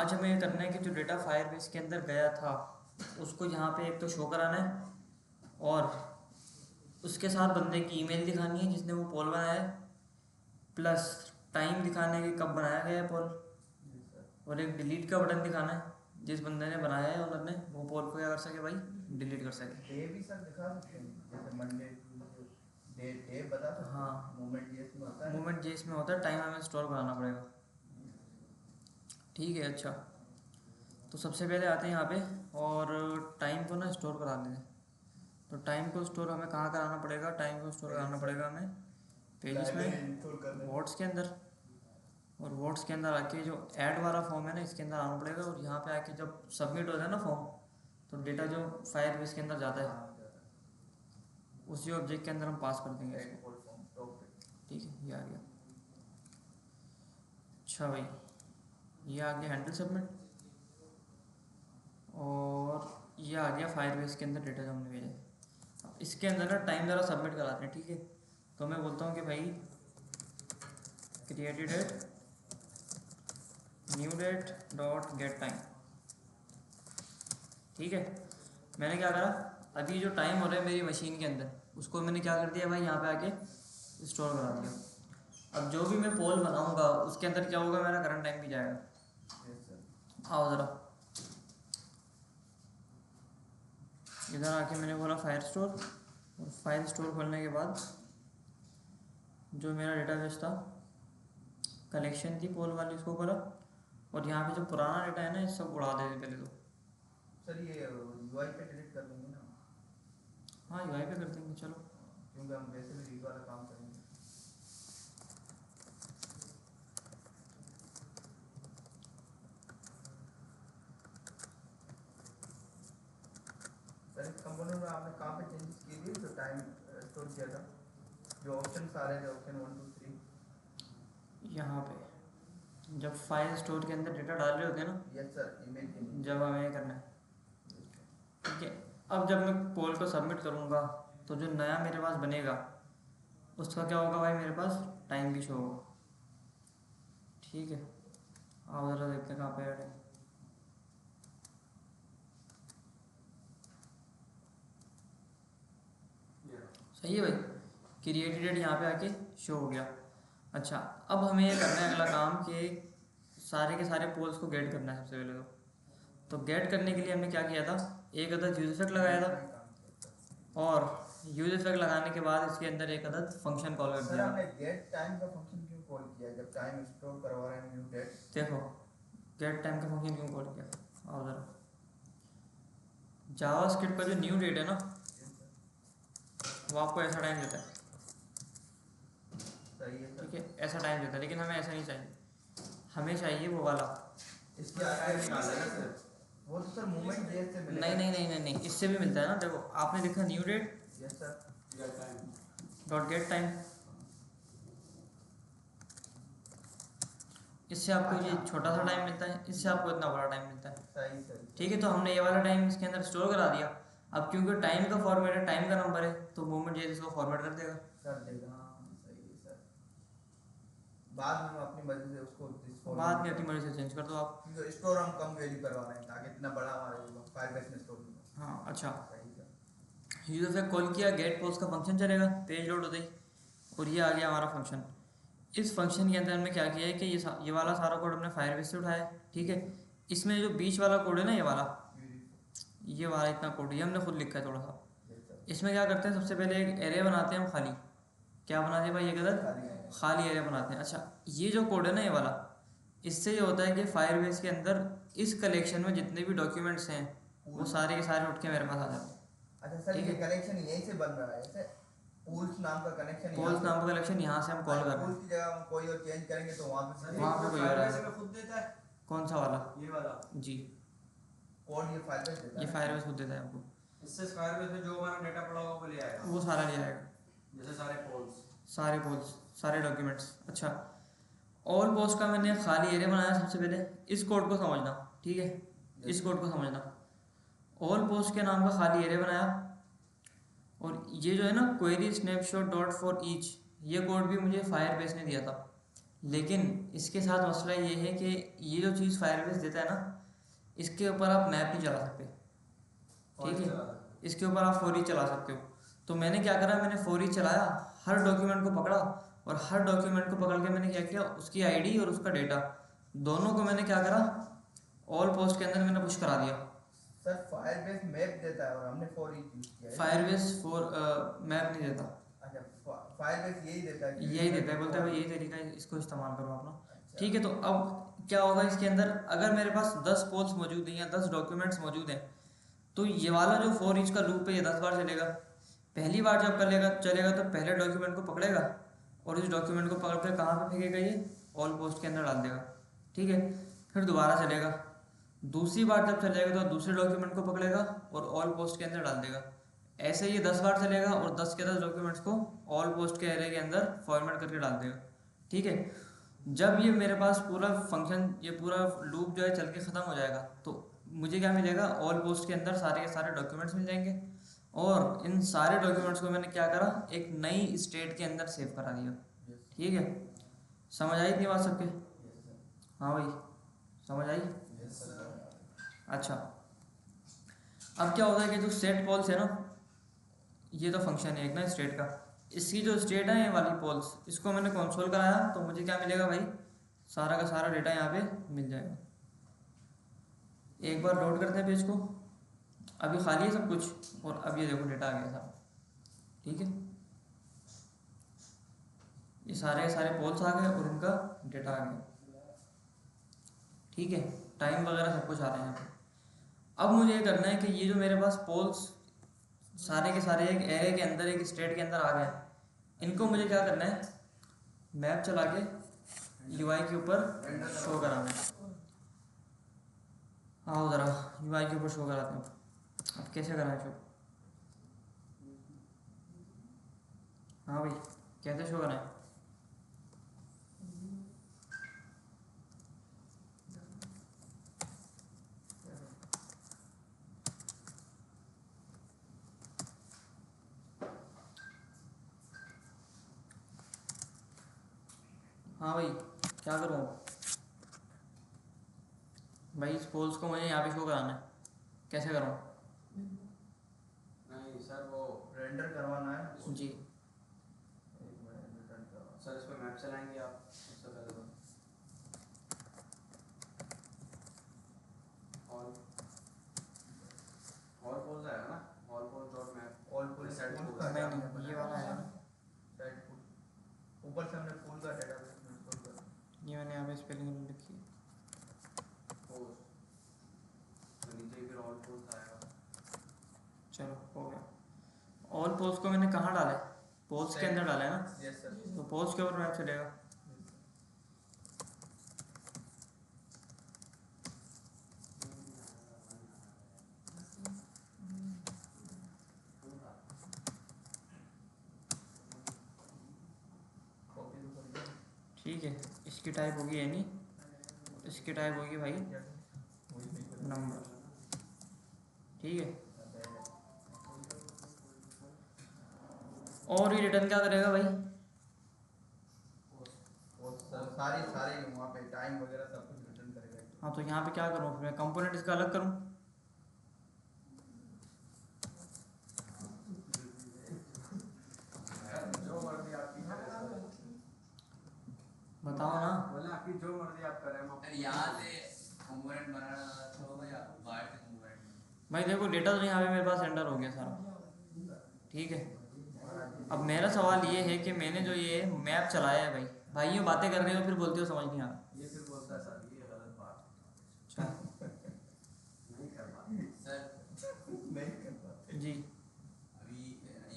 आज हमें ये करना है कि जो डेटा फायरबेस के अंदर गया था उसको यहाँ पे एक तो शो कराना है और उसके साथ बंदे की ईमेल दिखानी है जिसने वो पोल बनाया है, प्लस टाइम दिखाना है कि कब बनाया गया है पोल, और एक डिलीट का बटन दिखाना है जिस बंदे ने बनाया है उन्होंने वो पोल को क्या कर सके भाई, डिलीट कर सके। डे भी सर दिखा सकते हैं, जैसे मंडे डे डे बता सकते हैं। हाँ, मूवमेंट जेएस में होता है। मूवमेंट जेएस में होता है, टाइम हमें स्टोर कराना पड़ेगा। ठीक है, अच्छा तो सबसे पहले आते हैं यहाँ पे और टाइम को ना स्टोर करा लेते हैं। तो टाइम को स्टोर हमें कहाँ कराना पड़ेगा, टाइम को स्टोर कराना पड़ेगा हमें पेजेस में, वॉट्स के अंदर, और वॉट्स के अंदर आके जो ऐड वाला फॉर्म है ना इसके अंदर आना पड़ेगा, और यहाँ पे आके जब सबमिट हो जाए ना फॉर्म तो डेटा जो फायरबेस के अंदर जाता है उसी ऑब्जेक्ट के अंदर हम पास कर देंगे इसको। ठीक है, ये आ गया। अच्छा भाई, ये आ गया हैंडल सबमिट, और ये आ गया फायरबेस के अंदर डेटा जो हमने भेजा है। इसके अंदर ना टाइम ज़रा सबमिट कराते हैं। ठीक है, तो मैं बोलता हूँ कि भाई created date new date dot get time. ठीक है, मैंने क्या करा, अभी जो टाइम हो रहा है मेरी मशीन के अंदर उसको मैंने क्या कर दिया भाई, यहाँ पे आके स्टोर करा दिया। अब जो भी मैं पोल बनाऊंगा उसके अंदर क्या होगा, मेरा करंट टाइम भी जाएगा। आओ ज़रा इधर आके मैंने बोला फाइल स्टोर, और फाइल स्टोर खोलने के बाद जो मेरा डेटाबेस था कलेक्शन थी पोल वाली उसको खोला, और यहाँ पे जो पुराना डेटा है ना ये सब उड़ा देते पहले तो। सर ये यूआई पे डिलीट कर देंगे ना? हाँ यूआई पे कर देंगे चलो, क्योंकि हम वैसे भी रीड वाला काम करेंगे। सर इस कंपोनेंट में आपने कहाँ पे चेंजेस किए थे जो टाइम स्टोर किया था? जो ऑप्शन सारे थे, ऑप्शन 1 2 3, यहाँ पे जब फाइल स्टोर के अंदर डेटा डाल रहे होते हैं ना, यस सर, ईमेल के लिए। जब हमें करना है। ठीक है, अब जब मैं पोल को सबमिट करूँगा तो जो नया मेरे पास बनेगा उसका क्या होगा भाई, मेरे पास टाइम भी शो होगा। ठीक है, आप ज़रा देखते हैं कहाँ पे ऐड है। सही है भाई, क्रिएटेड डेट यहाँ पे आके शो हो गया। अच्छा, अब हमें ये करना है अगला काम कि सारे के सारे पोल्स को गेट करना है सबसे पहले तो गेट करने के लिए हमने क्या किया था, एक अदद यूज इफेक्ट लगाया था, और यूज इफेक्ट लगाने के बाद इसके अंदर एक अदद फंक्शन कॉल कर सर दिया। आपने गेट टाइम का फंक्शन क्यों कॉल किया जब टाइम स्टोर करवा रहे हैं न्यू डेट? देखो गेट टाइम का फंक्शन क्यों कॉल किया, और ज़रा जावास्क्रिप्ट का जो न्यू डेट है ना वो आपको ऐसा टाइम देता है। सही है सर। ठीक है, ऐसा टाइम देता है, लेकिन हमें ऐसा नहीं चाहिए, हमें चाहिए वो वाला। इसके आगे निकालना है सर, वो तो सर मूवमेंट जेएस से मिलेगा। नहीं नहीं नहीं नहीं नहीं, इससे भी मिलता है ना। देखो आपने लिखा new date yes sir, dot get time, इससे आपको ये छोटा सा टाइम मिलता है, इससे आपको इतना बड़ा टाइम मिलता है। सही सही। ठीक है, तो हमने ये वाला टाइम इसके अंदर स्टोर करा दिया। अब क्योंकि टाइम का फॉर्मेट है, टाइम का नंबर है, तो मूवमेंट जेएस इसको फॉर्मेट कर देगा। कर देगा, हाँ सही है सर। बाद में हम अपनी मर्जी से उसको बाद में अपनी मर्जी से चेंज कर दो आप। क्योंकि स्टोर हम कम वैल्यू करवा रहे हैं ताकि इतना बड़ा हमारे फायरबेस में स्टोर हो। हाँ अच्छा, सही सर। यूजर से कॉल किया, गेट पोस्ट का फंक्शन चलेगा, पेज लोड हो गई, और ये आ गया हमारा फंक्शन। इस फंक्शन के अंदर हमने क्या किया है कि ये वाला सारा कोड हमने फायरबेस से उठाया है। ठीक है, इसमें जो बीच वाला कोड है ना, ये वाला इतना कोड ये हमने खुद लिखा है थोड़ा सा। इसमें क्या करते हैं, सबसे पहले एक एरे बनाते हैं हम खाली। क्या बनाते हैं भाई, ये गलत खाली एरे बनाते हैं। अच्छा, ये जो कोड है ना ये वाला, इससे ये होता है कि फायरबेस के अंदर इस कलेक्शन में जितने भी डॉक्यूमेंट्स हैं वो सारे के सारे उठ के मेरे पास आ जाते हैं। अच्छा सर, ये कनेक्शन यहीं से बन रहा है ऐसे? पूल्स नाम का कनेक्शन, पोल्स नाम का कलेक्शन यहाँ से हम कॉल कर रहे हैं। पूल्स की जगह हम कोई और चेंज करेंगे तो वहाँ पे कोई और फायरबेस में खुद देता है। कौन सा वाला? ये वाला जी, कोड ये फायरबेस देता है। ये फायरबेस खुद देता है आपको। इससे फायरबेस में जो हमारा डेटा पड़ा होगा वो ले आएगा, वो सारा ले आएगा, जैसे सारे पोल्स। सारे पोल्स, सारे डॉक्यूमेंट्स। अच्छा, ऑल पोस्ट का मैंने खाली एरे बनाया सबसे पहले। इस कोड को समझना, ठीक है, इस कोड को समझना। ऑल पोस्ट के नाम का खाली एरे बनाया, और ये जो है ना query snapshot dot for each, ये कोड भी मुझे फायरबेस ने दिया था। लेकिन इसके साथ मसला ये है कि ये जो चीज़ फायरबेस देता है ना, इसके ऊपर आप मैप नहीं चला सकते, ठीक है। इसके ऊपर आप फोरी चला सकते हो। तो मैंने क्या करा, मैंने फोरी चलाया, हर डॉक्यूमेंट को पकड़ा और हर डॉक्यूमेंट को पकड़ के मैंने क्या किया, उसकी आईडी और उसका डेटा दोनों को मैंने क्या करा, ऑल पोस्ट के अंदर मैंने पुश करा दिया। सर फायरबेस मैप देता है और हमने फॉर ईच यूज किया है। फायरबेस फॉर मैप नहीं देता, अच्छा फायरबेस यही देता है यही देता है, बोलता है भाई यही तरीका है, इसको इस्तेमाल करो अपना, अच्छा। ठीक है। तो अब क्या होगा इसके अंदर, अगर मेरे पास 10 पोल्स मौजूद हैं या 10 डॉक्यूमेंट्स मौजूद हैं, तो ये वाला जो फॉर ईच का लूप है ये 10 बार चलेगा। पहली बार जब चलेगा तो पहले डॉक्यूमेंट को पकड़ेगा और इस डॉक्यूमेंट को पकड़ कर कहाँ पे फेंकेगा, ये ऑल पोस्ट के अंदर डाल देगा, ठीक है। फिर दोबारा चलेगा, दूसरी बार जब चलेगा तो दूसरे डॉक्यूमेंट को पकड़ेगा और ऑल पोस्ट के अंदर डाल देगा। ऐसे ये 10 बार चलेगा और 10 के 10 डॉक्यूमेंट्स को ऑल पोस्ट के एरे के अंदर फॉर्मेट करके डाल देगा, ठीक है। जब ये मेरे पास पूरा फंक्शन, ये पूरा लूप जो है चल के ख़त्म हो जाएगा, तो मुझे क्या मिलेगा, ऑल पोस्ट के अंदर सारे के सारे डॉक्यूमेंट्स मिल जाएंगे और इन सारे डॉक्यूमेंट्स को मैंने क्या करा, एक नई स्टेट के अंदर सेव करा दिया, ठीक है। समझ आई इतनी बात सबके? हाँ भाई समझ आई? अच्छा, अब क्या होता है कि जो सेट पोल्स है ना, ये तो फंक्शन है एक ना स्टेट का, इसकी जो स्टेट है ये वाली पोल्स, इसको मैंने कंसोल कराया तो मुझे क्या मिलेगा भाई, सारा का सारा डेटा यहाँ पे मिल जाएगा। एक बार लोड करते हैं पेज को, अभी खाली है सब कुछ और अब ये देखो डेटा आ गया सारा, ठीक है। ये सारे के सारे पोल्स आ गए और इनका डेटा आ गया, ठीक है। टाइम वगैरह सब कुछ आ रहा है यहाँ पे। अब मुझे ये करना है कि ये जो मेरे पास पोल्स सारे के सारे एक एरे के अंदर, एक स्टेट के अंदर आ गए, इनको मुझे क्या करना है, मैप चला के यूआई के ऊपर शो कराना है। हाँ ज़रा यूआई के ऊपर शो कराते हैं। अब कैसे कराएं शो? हाँ भाई कैसे शो कराएं? हाँ भाई क्या करूँ भाई, इस पोल्स को मुझे यहाँ पे शो कराना है, कैसे करूँ? नहीं सर वो रेंडर करवाना है जी एक मिनट रिटर्न करवाना। सर इस पर मैप चलाएंगे आप सबसे पहले तो ऑल पोल्स आएगा ना, all polls dot map all pull set pull polls का नहीं, हमने नहीं, ये बनाया वाला है है। ना, सेट पुल ऊपर से हमने पुल का डेटाबेस में इंस्टॉल कर ये मैंने यहाँ पे स्पेलिंग लिखी है। पोल्स तो नीचे फिर ऑल पोल्स आएगा। चलो हो गया। ऑल पोल्स को मैंने कहाँ डाला है, पोल्स के अंदर डाला है ना, यस सर। तो पोल्स के ऊपर मैप चलेगा। कॉपी तो कर दिया। ठीक है, इसकी टाइप होगी एनी, इसकी टाइप होगी भाई नंबर, ठीक है। और ये रिटर्न क्या करेगा भाई? वो सारी सारी वहाँ पे टाइम वगैरह सब कुछ रिटर्न करेगा। हाँ तो यहाँ पे क्या करूँ फिर मैं, कंपोनेंट इसका अलग करूँ? जो मर्जी आपकी करें सर, बताओ ना। बोले आपकी जो मर्जी आप करें हम अरे यहाँ से कंपोनेंट बनाना तो या बाहर से कंपोनेंट। भाई देखो डेटा तो यहाँ पे मेरे पास एंटर हो गया सारा, ठीक है। अब मेरा सवाल ये है कि मैंने जो ये मैप चलाया है भाई, भाइयों बातें कर रहे हो फिर बोलते हो समझ नहीं आ रहा। ये फिर बोलता है सर ये गलत बात अच्छा नहीं कर पाते। सर नहीं कर पाते। जी, अभी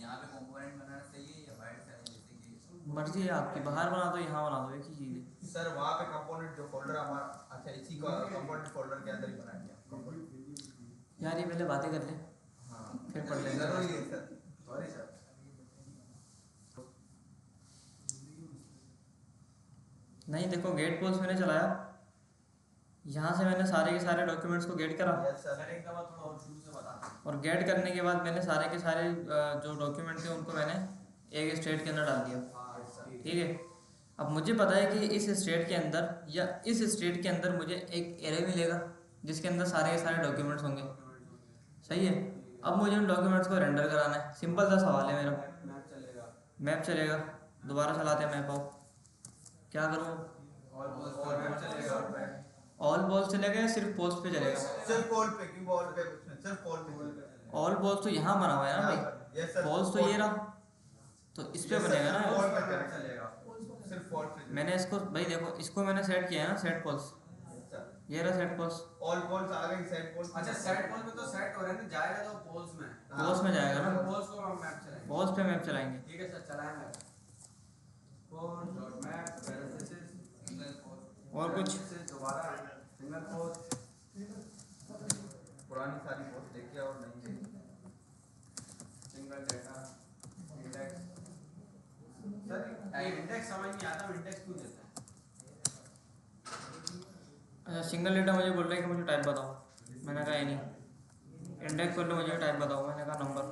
यहाँ पे कंपोनेंट बनाना सही है या बाहर से आए जैसे कि मर्जी है आपकी, बाहर बना दो यहाँ बना दो, एक ही चीज़ है। सर वहाँ पे कंपोनेंट जो फोल्डर हमारा, अच्छा इसी का कंपोनेंट फोल्डर के अंदर ही बना दिया कंपोनेंट। यार ये पहले बातें कर ले हाँ फिर पढ़ लेंगे। जरूरी है सर। Sorry sir. नहीं देखो, गेट पोल्स मैंने चलाया, यहाँ से मैंने सारे के सारे डॉक्यूमेंट्स को गेट करा यस सर। सर एक दफा थोड़ा और शुरू से बता दें। और गेट करने के बाद मैंने सारे के सारे जो डॉक्यूमेंट थे उनको मैंने एक स्टेट के अंदर डाल दिया, हाँ ठीक है। अब मुझे पता है कि इस स्टेट के अंदर या इस स्टेट के अंदर मुझे एक एरे मिलेगा जिसके अंदर सारे के सारे डॉक्यूमेंट्स होंगे, सही है। अब मुझे उन डॉक्यूमेंट्स को रेंडर कराना है, सिंपल सा सवाल है मेरा। मैप चलेगा। मैप चलेगा, दोबारा चलाते हैं मैप। आओ, क्या करूँ? और मैप चलेगा। ऑल बॉल्स चलेगा या सिर्फ पोल्स पे चलेगा? सिर्फ पोल पे, क्यों बॉल पे कुछ नहीं, सिर्फ पोल पे। ऑल बॉल्स तो यहाँ बना हुआ है ना भाई, यस सर, पोल्स तो ये रहा, तो इस पे बनेगा ना। पोल पे चलेगा, सिर्फ पोल पे। मैंने इसको भाई देखो, इसको मैंने सेट किया है ना, सेट पोल्स, ये रहा सेट पोल्स। ऑल पोल्स आ गई, सेट पोल्स। अच्छा सेट पोल में तो सेट हो रहा है ना, जाएगा तो पोल्स में। पोल्स में जाएगा ना, पोल्स को हम मैप चलाएंगे। पोल्स पे मैप चलाएंगे। ठीक है सर, चलाएं map. Poll dot map parenthesis single poll और कुछ से दोबारा सिंगल पोल। पुरानी सारी पोल्स देखिए और नहीं देखिए। Single data index. सर ये इंडेक्स समझ नहीं आता, इंडेक्स क्यों देता है? अच्छा, सिंगल डेटा मुझे बोल रहा है कि मुझे टाइप बताओ, मैंने कहा ये नहीं। इंडेक्स बोल रहे मुझे टाइप बताओ, मैंने कहा नंबर।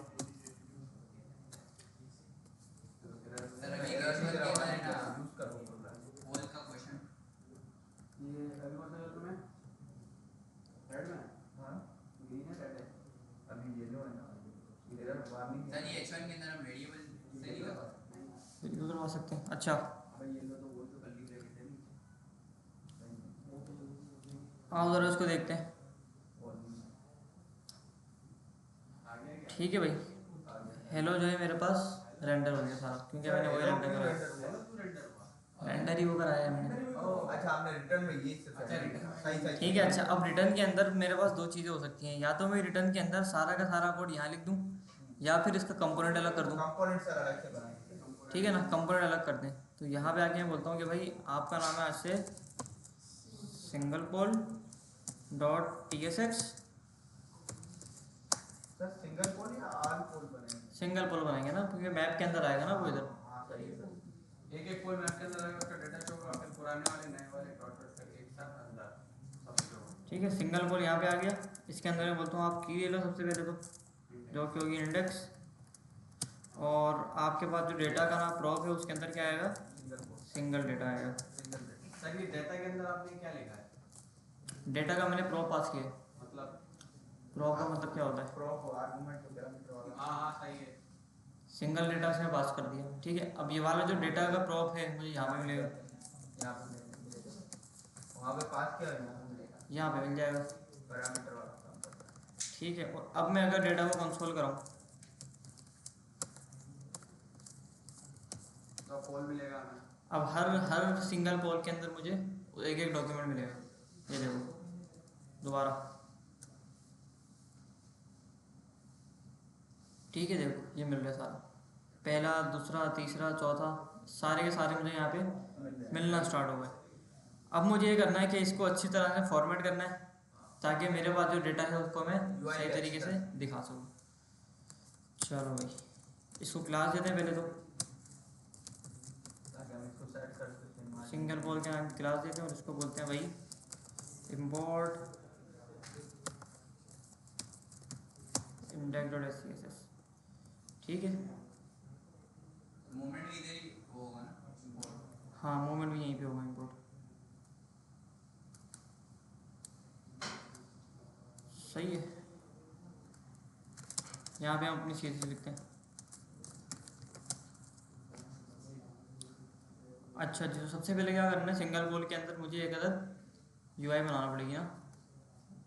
सर अभी गवर्नमेंट के बारे ना यूज करो प्रोग्राम। पोल का क्वेश्चन ये अभी कौन सा कलर में? रेड में? हां, ग्रीन है, रेड है? अभी येलो है ना, एरर वार्निंग सर ये H1 के अंदर हम वेरिएबल से नहीं कर पाते। बिल्कुल करवा सकते हैं। अच्छा भाई येलो तो वो तो कल ही ब्रैकेट है नहीं। आओ ज़रा उसको देखते हैं। आ गया क्या? ठीक है भाई, हेलो जो है मेरे पास रेंडर हो गया सारा, क्योंकि मैंने वही रेंडर कराया, हेलो तू रेंडर हुआ। रेंडर ही वो कराया है मैंने। अच्छा, आपने रिटर्न में ये अच्छा, return। सही सही। ठीक है। अच्छा, अब रिटर्न के अंदर मेरे पास दो चीज़ें हो सकती हैं, या तो मैं रिटर्न के अंदर सारा का सारा कोड यहाँ लिख दूँ, या फिर इसका कंपोनेंट अलग कर दूँ। कंपोनेंट सर अलग से बनाएंगे। ठीक है ना, कंपोनेंट अलग कर दें। तो यहाँ पे आके मैं बोलता हूँ कि भाई आपका नाम है आज से single pole dot TSX। Sir single pole या ऑल पोल बनेंगे? सिंगल पोल बनाएंगे ना, क्योंकि मैप के अंदर आएगा ना वो इधर। हाँ सही है सर। एक एक पोल मैप के अंदर आएगा, उसका डेटा शो होगा, फिर पुराने वाले नए वाले डॉट डॉट करके एक साथ अंदर सब शो होगा। ठीक है, सिंगल पोल यहाँ पे आ गया। इसके अंदर मैं बोलता हूँ आप की ले लो सबसे पहले तो, जो कि होगी इंडेक्स, और आपके पास जो डेटा का नाम प्रॉप है उसके अंदर क्या आएगा? सिंगल पोल, सिंगल डेटा आएगा। Single data. सर ये डेटा के अंदर आपने क्या लिखा है? डेटा का मैंने प्रॉप पास किया। मतलब प्रॉप का मतलब क्या होता है? प्रॉप आर्गुमेंट वगैरह में वाला। हाँ हाँ सही है। सिंगल डेटा से पास कर दिया। ठीक है, अब ये वाला जो डेटा का प्रॉप है मुझे यहाँ पे मिलेगा, यहाँ पे मिलेगा, वहाँ पे पास किया है, यहाँ पे मिलेगा, यहाँ पे मिल जाएगा। पैरामीटर वाला काम करता है। ठीक है, और अब मैं अगर डेटा को कंसोल कराऊँ तो पोल मिलेगा हमें। अब हर सिंगल पोल के अंदर मुझे एक एक डॉक्यूमेंट मिलेगा। ये देखो दोबारा, ठीक है देखो ये मिल रहा है सारा, पहला दूसरा तीसरा चौथा, सारे के सारे मुझे यहाँ पे मिलना स्टार्ट हो गए। अब मुझे ये करना है कि इसको अच्छी तरह से फॉर्मेट करना है, ताकि मेरे पास जो डेटा है उसको मैं सही तरीके से दिखा सकूँ। चलो भाई, इसको क्लास देते हैं पहले तो, ताकि हम इसको सेट कर सकते हैं। सिंगल पोल के नाम क्लास देते हैं और इसको बोलते हैं भाई import index.scss। ठीक है, मूवमेंट भी इधर ही वो होगा ना, import। हाँ मूवमेंट भी यहीं पे होगा import। सही है, यहाँ पे हम अपनी चीज़ लिखते हैं। अच्छा जी, तो सबसे पहले क्या करना है, सिंगल पोल के अंदर मुझे एक अदर UI बनाना पड़ेगी ना।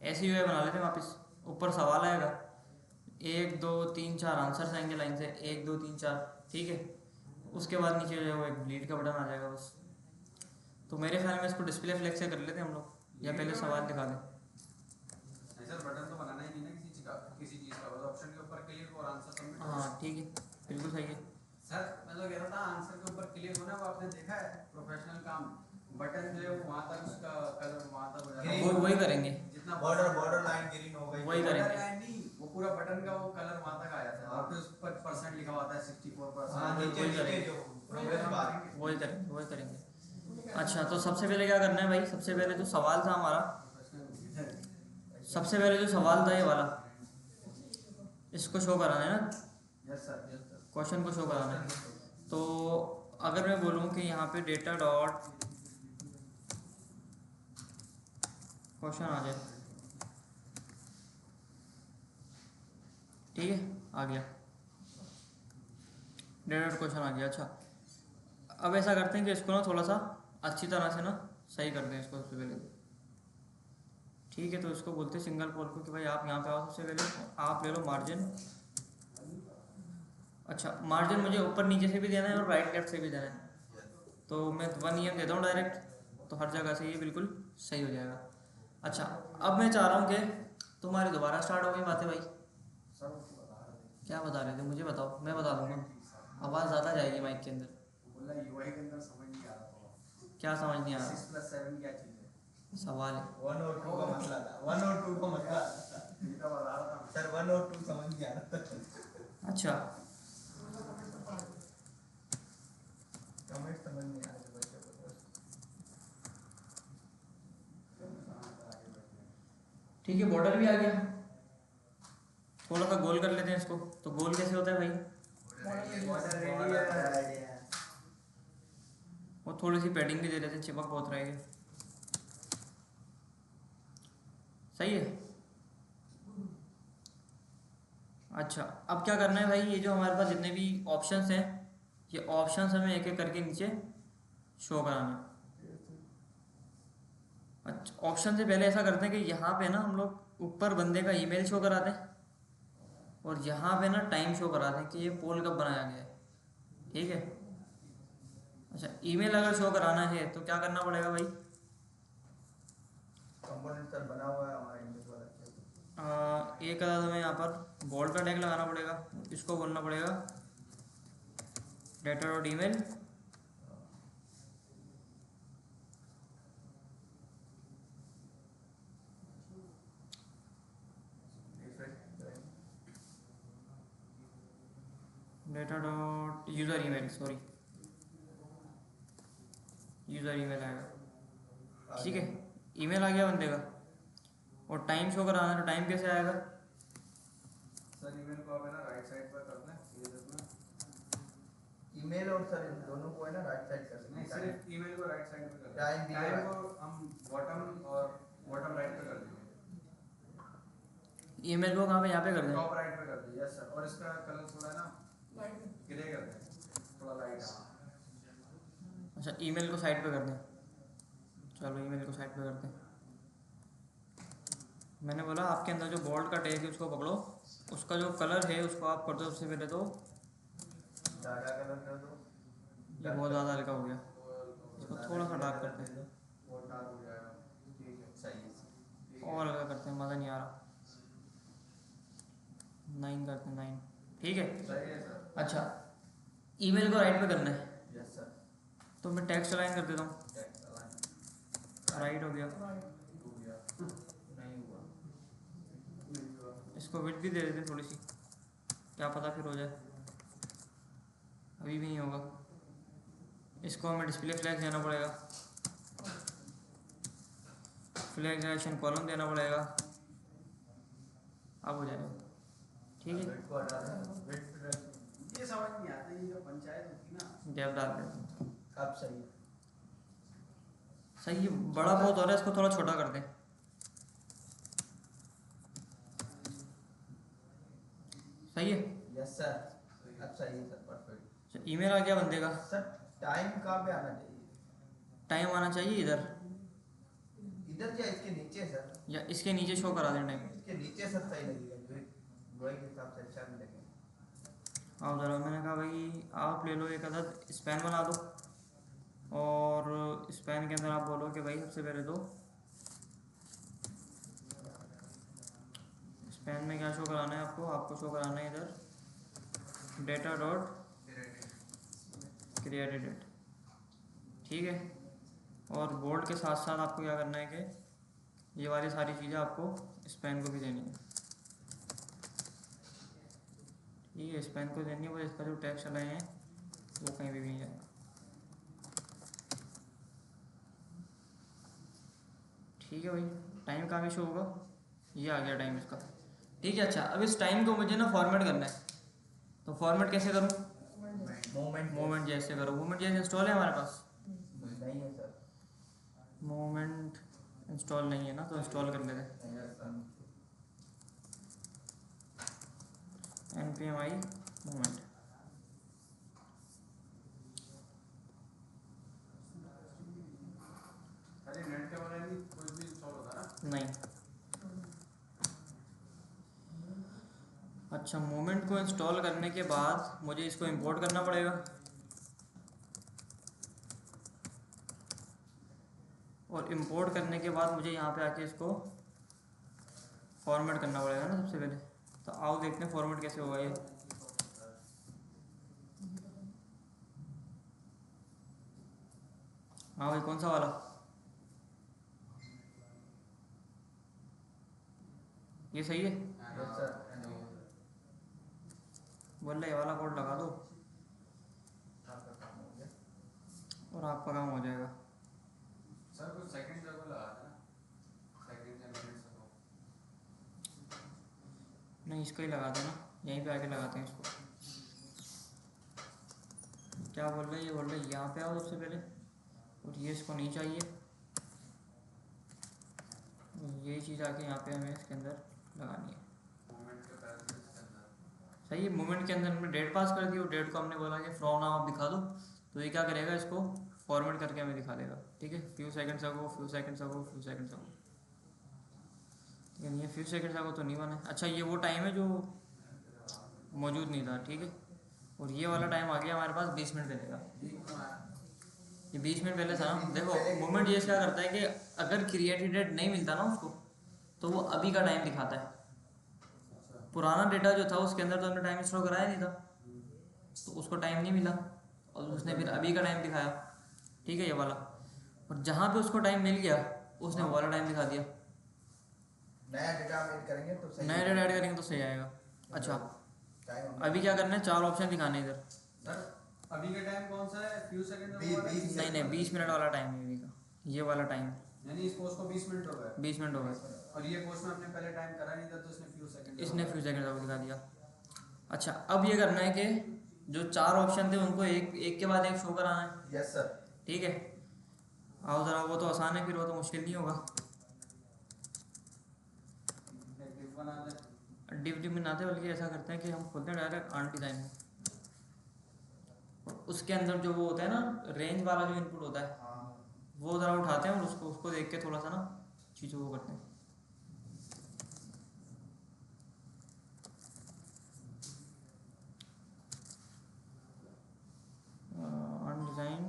ऐसी UI बना लेते हैं, वापस ऊपर सवाल आएगा, 1 2 3 4 आंसर्स आएंगे लाइन से, 1 2 3 4। ठीक है, उसके बाद नीचे जो है वो एक डिलीट का बटन आ जाएगा बस। तो मेरे ख्याल में इसको डिस्प्ले फ्लेक्स से कर लेते हैं हम लोग, या पहले सवाल दिखा दें। सर बटन तो बनाना ही नहीं ना किसी चीज़ का, बस ऑप्शन के ऊपर क्लिक और आंसर सबमिट। हाँ ठीक है, बिल्कुल सही है। सर मैं तो कह रहा था आंसर के ऊपर क्लिक होना, वो आपने देखा है प्रोफेशनल काम, बटन जो है वो वहाँ तक उसका कलर वहाँ तक हो जाता है। वो वही करेंगे, जितना बॉर्डर लाइन ग्रीन हो गई, वही करेंगे। border line नहीं, वो पूरा बटन का वो कलर वहाँ तक आया था, और फिर उस पर परसेंट लिखा हुआ था 64%। हाँ नीचे वही नीचे करेंगे। जो प्रोग्रेस बार। वही करेंगे, वही करेंगे। अच्छा, तो सबसे पहले क्या करना है भाई, सबसे पहले जो सवाल था हमारा, सबसे पहले जो सवाल था ये वाला, इसको शो कराना है ना, yes sir, yes sir. Question को शो कराना है। तो अगर मैं बोलूँ कि यहाँ पे डेटा डॉट क्वेश्चन आ जाए, ठीक है, आ गया डेटा डॉट क्वेश्चन आ गया। अच्छा, अब ऐसा करते हैं कि इसको ना थोड़ा सा अच्छी तरह से ना सही कर दें इसको सबसे पहले तो। ठीक है, तो इसको बोलते हैं सिंगल पोल को कि भाई आप यहाँ पे आओ, सबसे पहले आप ले लो मार्जिन। अच्छा, मार्जिन मुझे ऊपर नीचे से भी देना है और राइट लेफ्ट से भी देना है, तो मैं 1 EM देता हूँ डायरेक्ट, तो हर जगह से ये बिल्कुल सही हो जाएगा। अच्छा, अब मैं चाह रहा हूँ कि तुम्हारी दोबारा स्टार्ट हो गई बातें भाई। क्या बता रहे थे मुझे बताओ, मैं बता दूँगा, आवाज़ ज़्यादा जाएगी माइक के अंदर। बोला यूआई के अंदर समझ नहीं आ रहा था। क्या समझ नहीं आ रहा? 6+7 क्या चीज़ है? सवाल है। 1 और 2 का मसला था, 1 और 2 का मसला था। ये तो बता रहा था। सर 1 और 2 समझ नहीं आ रहा था। अच्छा, कमेंट समझ नहीं आ रहे बच्चों को। ठीक है, बॉर्डर भी आ गया। थोड़ा सा गोल कर लेते हैं इसको, तो गोल कैसे होता है भाई? वो थोड़ी सी पैडिंग भी दे देते हैं, चिपक बहुत रहेगी। सही है। अच्छा, अब क्या करना है भाई, ये जो हमारे पास जितने भी ऑप्शंस हैं, ये ऑप्शंस हमें एक एक करके नीचे शो कराना है। अच्छा, ऑप्शन से पहले ऐसा करते हैं कि यहाँ पे ना हम लोग ऊपर बंदे का ईमेल शो कराते हैं और यहाँ पे ना टाइम शो कराते हैं कि ये पोल कब बनाया गया है, ठीक है। अच्छा, ईमेल अगर शो कराना है तो क्या करना पड़ेगा भाई? कंपोनेंट सर बना हुआ है हमारा इंग्लिश वाला। एक अदद हमें यहाँ पर बोल्ड का टैग लगाना पड़ेगा, इसको बोलना पड़ेगा data dot email data dot user email, sorry user email आएगा, ठीक है। ईमेल आ गया बंदे का, और टाइम शो कराना है तो टाइम कैसे आएगा? सर ईमेल को आप है ना राइट साइड पर करना है, ये देखना। ईमेल और सर इन दोनों को है ना राइट साइड कर नहीं, सकते हैं। सिर्फ ईमेल को राइट साइड पे करना टाइम है। दिया टाइम है। को हम बॉटम और बॉटम राइट पे कर देंगे। ईमेल को कहाँ पे? यहाँ पे कर दें। टॉप राइट पे कर देंगे, यस सर। और इसका कलर थोड़ा है ना ग्रे कर दें, थोड़ा लाइट। अच्छा, ईमेल को साइड पे कर दें, चलो ईमेल को साइड पे करते हैं। मैंने बोला आपके अंदर जो बोल्ड का टैग है उसको पकड़ो, उसका जो कलर है उसको आप कर दो सबसे पहले तो। ज़्यादा कलर कर दो। ये बहुत ज़्यादा हल्का हो गया, इसको थोड़ा सा डार्क करते हैं, वो डार्क हो जाएगा। ठीक है, सही है। और हल्का करते हैं, मज़ा नहीं आ रहा। 9 करते हैं, 9, ठीक है। सही है सर। अच्छा, ईमेल को राइट पे करना है, यस सर। तो मैं टेक्स्ट अलाइन कर देता हूँ, टेक्स्ट अलाइन राइट हो गया। हो गया। नहीं हुआ। नहीं हुआ। इसको विड्थ भी दे देते हैं थोड़ी सी, क्या पता फिर हो जाए। अभी भी नहीं होगा, इसको हमें डिस्प्ले फ्लैग देना पड़ेगा, फ्लैग डायरेक्शन कॉलम देना पड़ेगा, अब हो जाएगा, ठीक है। वेट को हटा दें, वेट ये समझ नहीं आता, ये जो पंचायत होती ना। गैप डाल देते हैं, अब सही है। सही है। बड़ा बहुत हो रहा है, इसको थोड़ा छोटा कर दें, सही है। यस सर, अब सही है सर, परफेक्ट। ईमेल आ गया बंदे का, सर टाइम कहाँ पे आना चाहिए? टाइम आना चाहिए इधर इधर या इसके नीचे सर? या इसके नीचे शो करा दें टाइम। इसके नीचे सर सही लगेगा, जो ड्राइंग के हिसाब से अच्छा भी लगेगा। आओ ज़रा, मैंने कहा भाई आप ले लो एक अदद स्पैन बना दो, और स्पैन के अंदर आप बोलो कि भाई सबसे पहले तो स्पैन में क्या शो कराना है आपको? आपको शो कराना है इधर डेटा डॉट क्रिएटेड डेट, ठीक है। और बोर्ड के साथ साथ आपको क्या करना है कि ये वाली सारी चीज़ें आपको स्पैन को भी देनी है, ठीक है। स्पैन को देनी है, वो इसका जो टैग चलाए हैं वो कहीं भी नहीं जाएगा, ठीक है भाई। टाइम कहाँ पे शो होगा? ये आ गया टाइम इसका, ठीक है। अच्छा, अब इस टाइम को मुझे ना फॉर्मेट करना है, तो फॉर्मेट कैसे करूँ? मोमेंट जैसे करो, मोमेंट जैसे इंस्टॉल है हमारे पास, नहीं है सर। मोमेंट इंस्टॉल नहीं है ना, तो इंस्टॉल कर लेते हैं npmi मोमेंट। खाली नेट के बगैर नहीं कोई भी इंस्टॉल होता है ना? नहीं। अच्छा, मोमेंट को इंस्टॉल करने के बाद मुझे इसको इंपोर्ट करना पड़ेगा, और इंपोर्ट करने के बाद मुझे यहाँ पे आके इसको फॉर्मेट करना पड़ेगा ना सबसे पहले। तो आओ देखते हैं फॉर्मेट कैसे होगा ये। हाँ भाई, कौन सा वाला? ये सही है? Yes sir. बोल रहे ये वाला कोड लगा दो आपका काम हो गया। और आपका काम हो जाएगा। सर कुछ सेकंड जगह लगा देना, सेकंड या मिनट से नहीं, इसको ही लगा देना, यहीं पे आके लगाते हैं इसको। क्या बोल रहे हैं? ये बोल रहे हैं यहाँ पे आओ सबसे पहले, और ये इसको नहीं चाहिए, ये चीज़ आके यहाँ पे हमें इसके अंदर लगानी है। मोमेंट के पहले इसके अंदर सही है। मोमेंट के अंदर हमने डेट पास कर दी, और डेट को हमने बोला कि फ्रॉम नाउ आप दिखा दो, तो ये क्या करेगा, इसको फॉर्मेट करके हमें दिखा देगा। ठीक है, फ्यू सेकंड्स अगो, फ्यू सेकंड्स अगो, फ्यू सेकंड्स अगो। लेकिन ये फ्यू सेकंड्स अगो तो नहीं बना। अच्छा, ये वो टाइम है जो मौजूद नहीं था। ठीक है, और ये वाला टाइम आ गया हमारे पास 20 मिनट पहले का। ये 20 मिनट पहले था ना। देखो, मोमेंट ये क्या करता है कि अगर क्रिएटेड डेट नहीं मिलता ना उसको, तो वो अभी का टाइम दिखाता है। पुराना डेटा जो था उसके अंदर तो हमने टाइम स्टोर कराया नहीं था, तो उसको टाइम नहीं मिला, और उसने फिर अभी का टाइम दिखाया। ठीक है, ये वाला। और जहाँ पे उसको टाइम मिल गया, उसने वो वाला टाइम दिखा दिया। नया डेटा हम ऐड करेंगे तो सही। नया डेटा ऐड करेंगे तो सही आएगा। अच्छा, टाइम अभी क्या करना है, 4 ऑप्शन दिखाने इधर। सर अभी का टाइम कौन सा है? फ्यू सेकंड नहीं नहीं, 20 मिनट वाला टाइम है अभी का, ये वाला टाइम। यानी इस पोस्ट को 20 मिनट हो गए, 20 मिनट हो गए, और ये पोस्ट में हमने पहले टाइम करा नहीं था, तो इसने फ्यू सेकंड इसने फ्यू सेकंड तक दिखा दिया। अच्छा, अब ये करना है कि जो 4 ऑप्शन थे उनको एक के बाद एक शो कराना है। Yes sir. ठीक है, आओ ज़रा, वो तो आसान है, फिर वो तो मुश्किल नहीं होगा। बना दे। डिव में नाते, बल्कि ऐसा करते हैं कि हम खोलते हैं डायरेक्ट आर्ट डिज़ाइन में, और उसके अंदर जो वो होता है ना, रेंज वाला जो इनपुट होता है, हाँ वो ज़रा उठाते हैं, और उसको देख के थोड़ा सा ना चीज़ों को करते हैं। Art design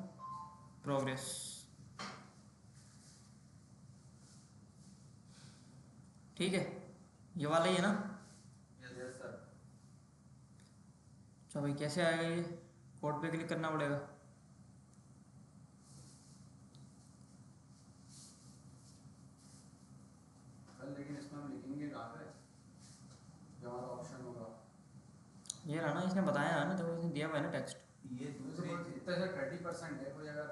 progress. ठीक है, ये वाला ही है ना। Yes sir. अच्छा भाई, कैसे आएगा ये? कोड पे क्लिक करना पड़ेगा। लेकिन इसमें हम लिखेंगे कहाँ पे जो हमारा ऑप्शन होगा? ये रहा ना, इसने बताया है ना, देखो इसने दिया हुआ है ना टेक्स्ट। ये दूसरी इतना से 30% है, कोई अगर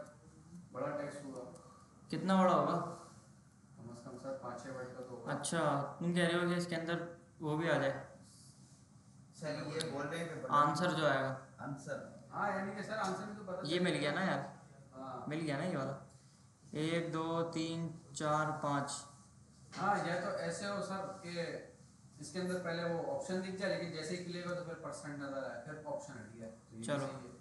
बड़ा टेक्स्ट होगा कितना बड़ा होगा? कम से कम सर 5-6 वर्ड का तो होगा। अच्छा, तुम कह रहे हो कि इसके अंदर वो भी आ जाए, सर ये बोल रहे हैं कि आंसर जो आएगा। आंसर। हाँ, यानी कि सर आंसर भी तो पता ये मिल गया ना यार, हाँ मिल गया ना ये वाला। 1 2 3 4 5। हाँ, ये तो ऐसे हो सर कि इसके अंदर पहले वो ऑप्शन दिख जाए, लेकिन जैसे ही क्लिक हो तो फिर परसेंट नजर आए, फिर ऑप्शन हट गया, तो ये चलो। सही है।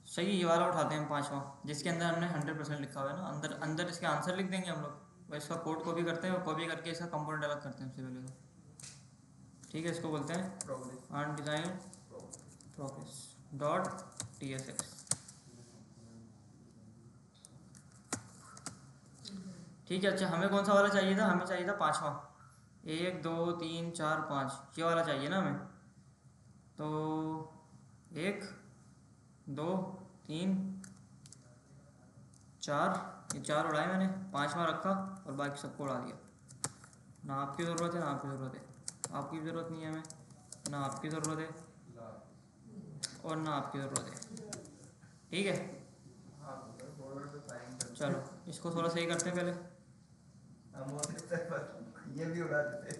सही है, ये वाला उठाते हैं हम 5वां, जिसके अंदर हमने 100% लिखा हुआ है ना। अंदर अंदर इसके आंसर लिख देंगे हम लोग, और इसका कोड कॉपी करते हैं, और कॉपी करके इसका कंपोनेंट अलग करते हैं सबसे पहले तो। ठीक है, इसको बोलते हैं progress. Art design progress dot tsx। ठीक है। अच्छा, हमें कौन सा वाला चाहिए था? हमें चाहिए था 5वां। 1 2 3 4 5, ये वाला चाहिए ना हमें। तो 1 2 3 4, ये 4 उड़ाए मैंने, 5वां रखा और बाकी सबको उड़ा दिया। ना आपकी ज़रूरत है ना आपकी ज़रूरत है, आपकी भी ज़रूरत नहीं है हमें, ना आपकी ज़रूरत है और ना आपकी ज़रूरत है। ठीक है, हाँ फॉरवर्ड पे फाइलिंग कर। चलो इसको थोड़ा सही करते हैं पहले। हम वो ये भी उड़ा देते।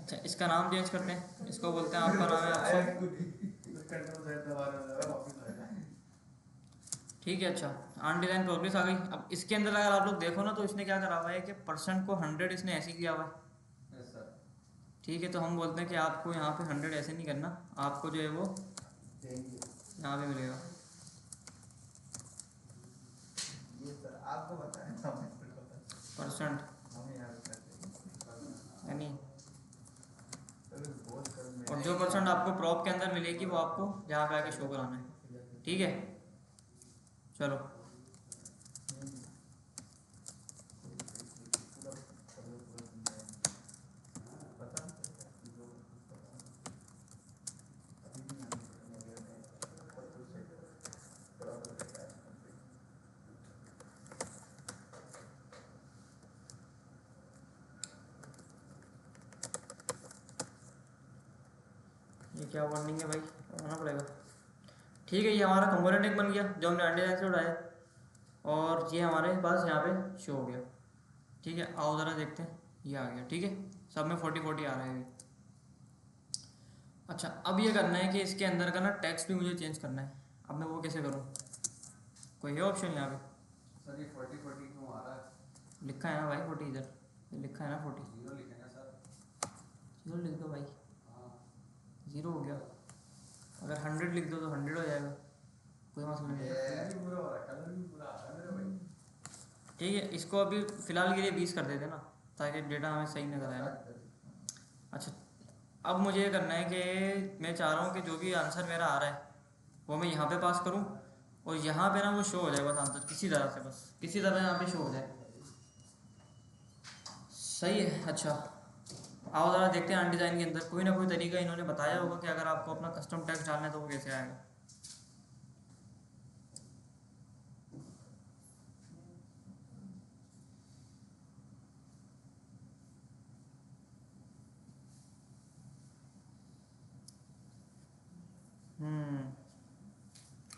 अच्छा इसका नाम चेंज करते हैं, इसको बोलते हैं आपका नाम है अफसर, ठीक है। अच्छा अनडिजाइन प्रोग्रेस आ गई। अब इसके अंदर अगर आप लोग देखो ना तो इसने क्या करा हुआ है कि परसेंट को 100 इसने ऐसे ही किया हुआ है, यस सर। ठीक है। तो हम बोलते हैं कि आपको यहाँ पे 100 ऐसे नहीं करना, आपको जो है वो देंगे यहाँ पे मिलेगा। ये सर आपको बताया था, हमें फिर पता परसेंट हमें यहाँ पे करते हैं। यानी, चलो बहुत कर और जो परसेंट आपको प्रॉप के अंदर मिलेगी वो आपको यहाँ पे आके शो कराना है, ठीक है। चलो ये क्या वार्निंग है भाई, बनाना पड़ेगा। ठीक है, ये हमारा कंपोनेंट एक बन गया जो हमने अंडे से उड़ाया, और ये हमारे पास यहाँ पे शो हो गया, ठीक है। आओ ज़रा देखते हैं, ये आ गया, ठीक है। सब में 40-40 आ रहा है अभी। अच्छा अब ये करना है कि इसके अंदर का ना टेक्स्ट भी मुझे चेंज करना है। अब मैं वो कैसे करूँ, कोई है ऑप्शन यहाँ पे? सर ये 40-40 क्यों आ रहा है? लिखा है ना भाई 40, इधर लिखा है ना 40। 0 लिखेंगे सर। 0 लिख दो भाई, हाँ 0 हो गया। अगर 100 लिख दो तो 100 हो जाएगा, कोई मसला नहीं है, कलर भी बुरा हो रहा है, कलर भी बुरा आ रहा है मेरे भाई। ठीक है। इसको अभी फ़िलहाल के लिए 20 कर देते ना, ताकि डेटा हमें सही नजर आए ना। अच्छा अब मुझे ये करना है कि मैं चाह रहा हूँ कि जो भी आंसर मेरा आ रहा है वो मैं यहाँ पे पास करूँ, और यहाँ पे ना वो शो हो जाए बस आंसर, किसी तरह से, बस किसी तरह यहाँ पे शो हो जाए, सही है। अच्छा आओ ज़रा देखते हैं अनडिज़ाइन के अंदर कोई ना कोई तरीका इन्होंने बताया होगा कि अगर आपको अपना कस्टम टेक्स्ट डालना है तो वो कैसे आएगा।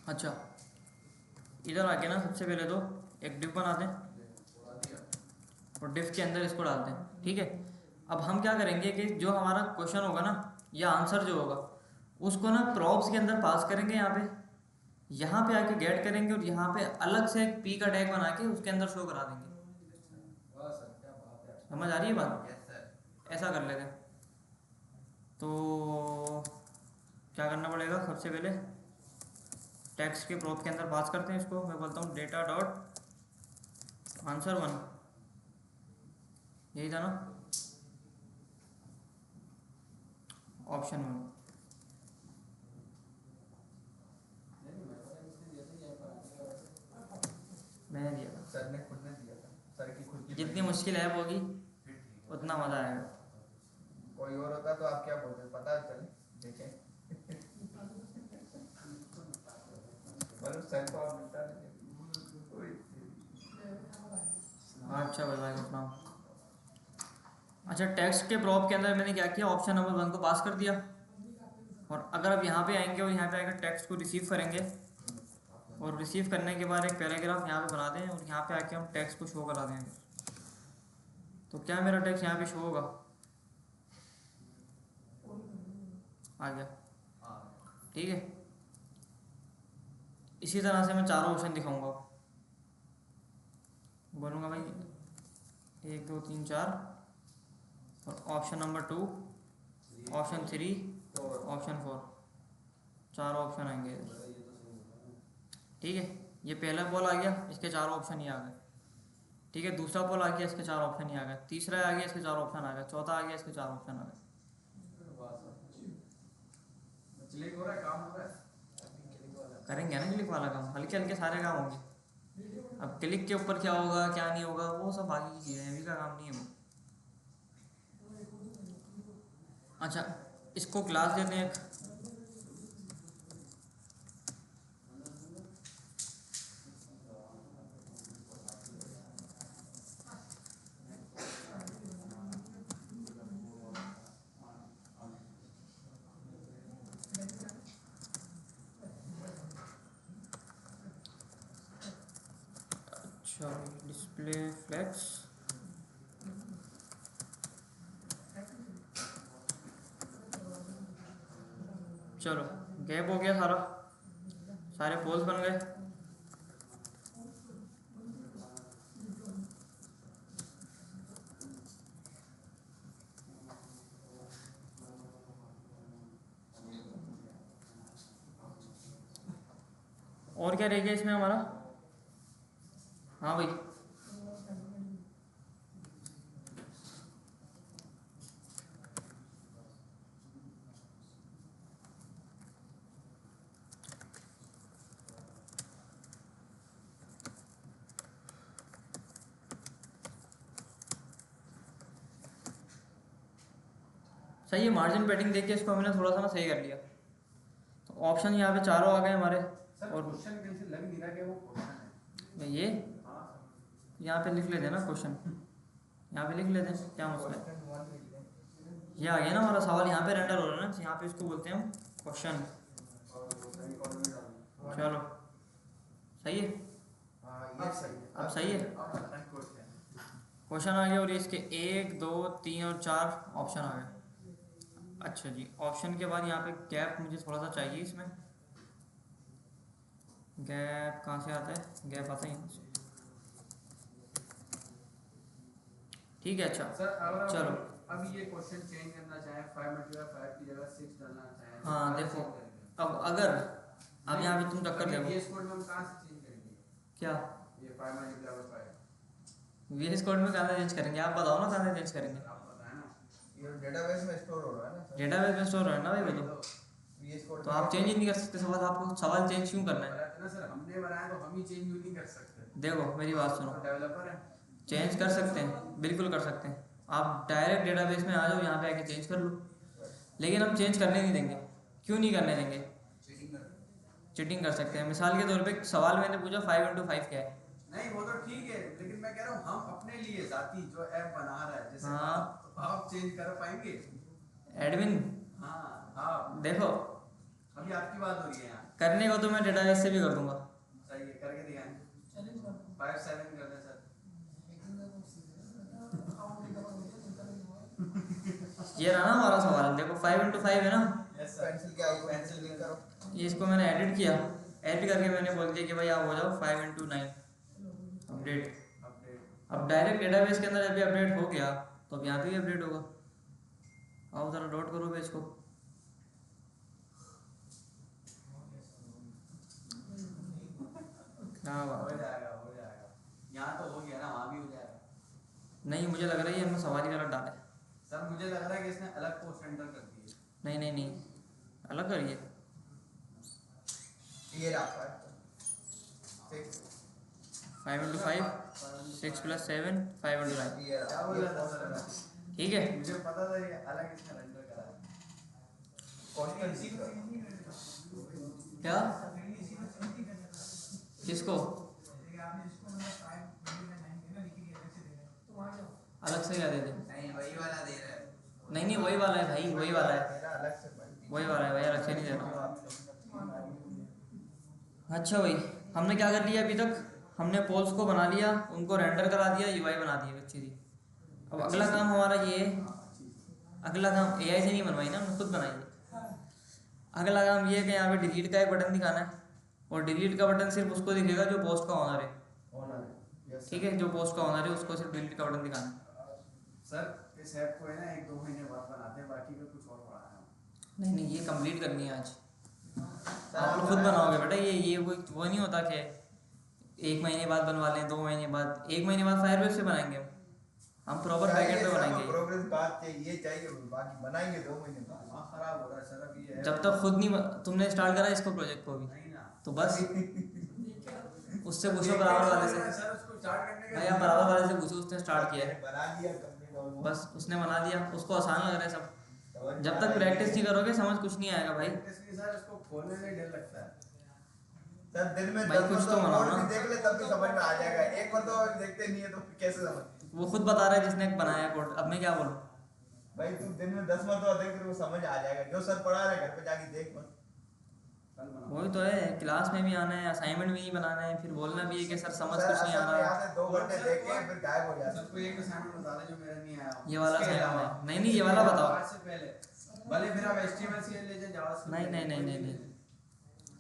अच्छा इधर आके ना सबसे पहले तो एक डिफ बनाते हैं, और डिफ के अंदर इसको डालते हैं, ठीक है। अब हम क्या करेंगे कि जो हमारा क्वेश्चन होगा ना या आंसर जो होगा उसको ना प्रॉप्स के अंदर पास करेंगे, यहाँ पे आके गेट करेंगे, और यहाँ पे अलग से एक पी का टैग बना के उसके अंदर शो करा देंगे। वाह सर क्या बात है। समझ आ रही है बात? Yes sir. ऐसा कर लेते हैं। तो क्या करना पड़ेगा, सबसे पहले टेक्स्ट के प्रॉप के अंदर पास करते हैं इसको। मैं बोलता हूँ डेटा डॉट आंसर 1, यही था ना, ऑप्शन 1। मैंने दिया था, सर ने खुद ने दिया था, सर की खुद की जितनी मुश्किल ऐप होगी उतना मज़ा आएगा। कोई और होता तो आप क्या बोलते पता चले, देखें मतलब सर को आप मिलता नहीं। अच्छा भाई भाई सुनाओ। अच्छा टेक्स्ट के प्रॉप के अंदर मैंने क्या किया, ऑप्शन नंबर 1 को पास कर दिया, और अगर आप यहाँ पे आएंगे और यहाँ पे आकर टेक्स्ट को रिसीव करेंगे, और रिसीव करने के बाद एक पैराग्राफ यहाँ पे बना दें, और यहाँ पे आके हम टेक्स्ट को शो करा देंगे। तो क्या मेरा टेक्स्ट यहाँ पे शो होगा, आ गया, ठीक है। इसी तरह से मैं चारों ऑप्शन दिखाऊंगा, बोलूँगा भाई 1 2 3 4, और ऑप्शन नंबर 2, ऑप्शन 3, ऑप्शन 4, चारों ऑप्शन आएंगे, ठीक है। ये पहला पोल आ गया, इसके चारों ऑप्शन ही आ गए, ठीक है। दूसरा पोल आ गया, इसके 4 ऑप्शन ही आ गए। तीसरा आ गया, इसके 4 ऑप्शन आ गए। चौथा आ गया, इसके 4 ऑप्शन आ गए। क्लिक हो रहा है, काम हो रहा है। करेंगे ना क्लिक वाला काम, हल्के हल्के सारे काम होंगे। अब क्लिक के ऊपर क्या होगा क्या नहीं होगा वो सब बाकी की चीज़ें हैं, अभी का काम नहीं है वो। अच्छा इसको क्लास देते हैं एक, अच्छा डिस्प्ले फ्लेक्स, चलो गैप हो गया सारा, सारे पोल्स बन गए। और क्या रह गया इसमें हमारा? हाँ भाई, सही है। मार्जिन पैडिंग देख के इसको हमने थोड़ा सा ना सही कर लिया। तो ऑप्शन यहाँ पे चारों आ गए हमारे। सर और क्वेश्चन कैसे लग नहीं रहा कि वो क्वेश्चन है। ये हाँ यहाँ पे लिख लेते हैं ना क्वेश्चन, यहाँ पे लिख लेते हैं, क्या मसला है। क्वेश्चन 1 लिख दें। ये आ गया ना हमारा सवाल, यहाँ पे रेंडर हो रहा है ना, तो यहाँ पे इसको बोलते हैं हम क्वेश्चन। और सेमीकोलन में डालना। चलो सही है, हाँ ये सही है। अब सही है। क्वेश्चन आ गया और ये इसके 1 2 3 और 4 ऑप्शन आ गए। अच्छा जी, ऑप्शन के बाद यहाँ पे गैप मुझे थोड़ा सा चाहिए इसमें। गैप कहाँ से आता है? गैप आता है यहाँ से। ठीक है, अच्छा सर अगर चलो। अब ये क्वेश्चन चेंज करना चाहे 5 मल्टीप्लाई 5 की जगह 6 डालना चाहे हाँ देखो, अब अगर अब यहाँ पे तुम टक्कर देखो VS कोड में हम कहाँ से चेंज करेंगे क्या, ये 5 मल्टीप्लाई 5 VS कोड में कहाँ से चेंज करेंगे? आप बताओ ना कहाँ से चेंज करेंगे। आप बताएं ना। ये डेटाबेस में स्टोर हो रहा है ना सर। डेटाबेस में स्टोर है ना भाई, वो तो VS कोड तो आप चेंज ही नहीं कर सकते सवाल। आपको सवाल चेंज क्यों करना है? ना सर हमने बनाया तो हम ही चेंज नहीं कर सकते। देखो मेरी बात सुनो, डेवलपर है। चेंज कर सकते हैं, बिल्कुल कर सकते हैं। आप डायरेक्ट डेटाबेस में आ जाओ, यहाँ पे आके चेंज कर लो। लेकिन हम चेंज करने नहीं देंगे। क्यों नहीं करने देंगे? चीटिंग कर चीटिंग कर सकते हैं। मिसाल के तौर पे सवाल मैंने पूछा 5 into 5 क्या है? नहीं वो तो ठीक है, लेकिन मैं कह रहा हूँ हम अपने लिए जाती जो ऐप बना रहा है जैसे हाँ। आप चेंज कर पाएंगे। एडमिन हाँ हाँ देखो, अभी आपकी बात हो रही है यहाँ। करने को तो मैं डेटाबेस से भी कर दूंगा। सही है करके दिखाएं। 5 7 कर दें सर। ये रहा ना हमारा सवाल, देखो 5 into 5 है ना। Yes sir. पेंसिल क्या है? पेंसिल क्लिक करो। ये इसको मैंने एडिट किया, एडिट करके मैंने बोल दिया कि भाई आप हो जाओ 5 into 9 अपडेट। अपडेट। अब डायरेक्ट डेटाबेस के अंदर जब भी अपडेट हो गया तो अब यहाँ पे भी अपडेट होगा। आओ जरा नोट करो पेज को। हाँ हो बात है। जाएगा हो जाएगा। यहाँ तो हो गया ना, वहाँ भी हो जाएगा। नहीं, मुझे लग रहा है ये हमने सवाल ही गलत डाला है। सर मुझे लग रहा है कि इसने अलग पोस्ट एंटर कर दी है। नहीं नहीं नहीं, अलग करिए। ये रहा 6 5 into 5 6 plus 7 5 into 9। ये क्या रहा। बोला था सर? ठीक है, मुझे पता था ये अलग इसने रेंडर करा है। कॉन्स्टेंट क्या किसको अलग से क्या दे दे? नहीं वही वाला दे रहा है। नहीं नहीं, वही वाला है भाई, वही वाला है, मेरा अलग से भाई। वही वाला है भाई, अलग से नहीं दे रहा। अच्छा भाई, हमने क्या कर लिया अभी तक? हमने पोल्स को बना लिया, उनको रेंडर करा दिया, यूआई बना दी अच्छी थी। अब अगला काम हमारा ये है, अगला काम एआई से नहीं बनवाई ना, हमने खुद बनाई है। अगला काम ये है कि यहाँ पे डिलीट का एक बटन दिखाना है, और डिलीट का बटन सिर्फ उसको दिखेगा जो पोस्ट का ऑनर है। ऑनर है। यस ठीक है, जो पोस्ट का ऑनर है उसको सिर्फ डिलीट का बटन दिखाना है। सर इस ऐप को है ना 1-2 महीने बाद बनाते हैं, बाकी का कुछ और पढ़ाना है। नहीं नहीं, ये कंप्लीट करनी है आज। आप लोग खुद बनाओगे बेटा, ये कोई वो नहीं होता कि 1 महीने बाद बनवा लें, 2 महीने बाद। 1 महीने बाद फायरबेस से बनाएंगे हम प्रॉपर बैकएंड पे बनाएंगे। प्रोग्रेस बात चाहिए चाहिए, बाकी बनाएंगे 2 महीने बाद। दिमाग खराब हो रहा है सर अभी ये जब तक खुद नहीं तुमने स्टार्ट करा इसको प्रोजेक्ट को भी, नहीं ना। तो बस उससे पूछो बराबर वाले से। सर उसको स्टार्ट करने भाई आप बराबर वाले से पूछो, उसने स्टार्ट किया है, बना दिया कंप्लीट ऑलमोस्ट। बस उसने बना दिया, उसको आसान लग रहा है सब। जब तक प्रैक्टिस नहीं करोगे समझ कुछ नहीं आएगा भाई। इसलिए सर इसको खोलने में डर लगता है। सर दिन में भाई 10 कुछ तो मरतबा बनाओ कोड ना। भी देख ले तब भी समझ में आ जाएगा। एक मरतबा भी देखते नहीं है तो कैसे समझ? वो खुद बता रहा है जिसने बनाया कोड, अब मैं क्या बोलूँ? भाई तू दिन में 10 मरतबा देख तेरे को समझ आ जाएगा। जो सर पढ़ा रहे घर पे जाके देख मत। कल बनाओ। वही तो है, क्लास में भी आना है, असाइनमेंट भी नहीं बनाना है, फिर बोलना भी है कि सर समझ सर कुछ नहीं आ असल में रहा। यहाँ से 2 घंटे देख के फिर गायब हो जाता सबको एक असाइनमेंट बता दे जो मेरा नहीं आया हो। ये वाला इसके assignment अलावा- है। नहीं, नहीं, ये वाला बताओ। आज से पहले भले फिर आप HTML CSS ले जाए जावास्क्रिप्ट नहीं नहीं नहीं नहीं नहीं,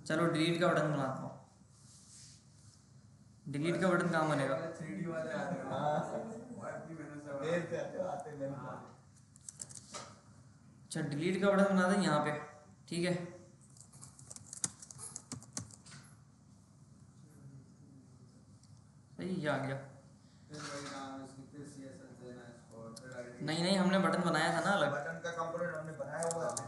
चलो डिलीट का बटन बनाता हूँ। डिलीट का बटन कहाँ बनेगा? 3D वाले आते हैं हाँ। वो अपनी मेहनत से देर से आते हैं हाँ। अच्छा डिलीट का बटन बना दें यहाँ पे, ठीक है। सही, ये आ गया। फिर वही नाम इसकी फिर CSS देना है इसको और फिर ID नहीं नहीं, हमने बटन बनाया था ना अलग। बटन का कंपोनेंट हमने बनाया हुआ है।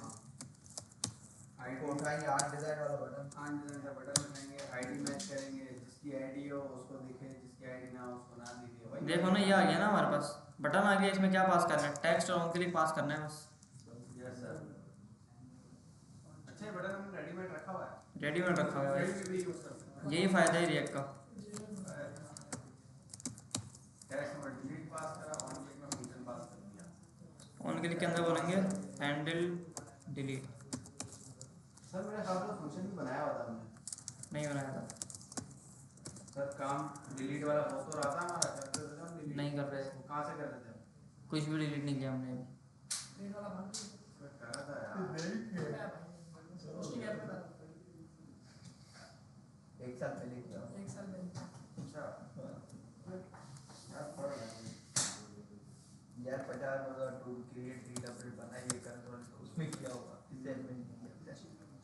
ID को उठाएंगे आर्ट डिजाइन वाला बटन। आन डिजाइन का बटन उठाएंगे, ID मैच करेंगे, जिसकी ID हो उसको दिखे, जिसकी ID ना हो उसको ना दिखे। वही देखो ना, ये आ गया ना हमारे पास बटन आ गया। इसमें क्या पास करना है? टेक्स्ट और ऑन क्लिक पास करना है बस। Yes sir. अच्छा ये बटन हमने रेडीमेड रखा हुआ है, रेडीमेड रखा हुआ है, Ready भी यूज कर सकते हैं। यही फायदा है रिएक्ट का। टेक्स्ट में डिलीट पास करा, ऑन क्लिक में फंक्शन पास कर दिया। ऑन क्लिक के अंदर बोलेंगे हैंडल डिलीट। सर मेरे ख्याल से फंक्शन भी बनाया हुआ था हमने। नहीं बनाया था, सर काम डिलीट वाला हो तो रहा था हमारा, करते थे हम डिलीट। नहीं कर रहे, कहाँ से कर रहे थे हम? कुछ भी डिलीट नहीं किया हमने अभी। सर कर रहा था यार। एक साल पहले किया। अच्छा यार पढ़ रहा हूँ। यार 50 होगा टू क्रिएट रीड अपडेट बनाइए कंट्रोल, उसमें किया होगा। इससे में नहीं किया।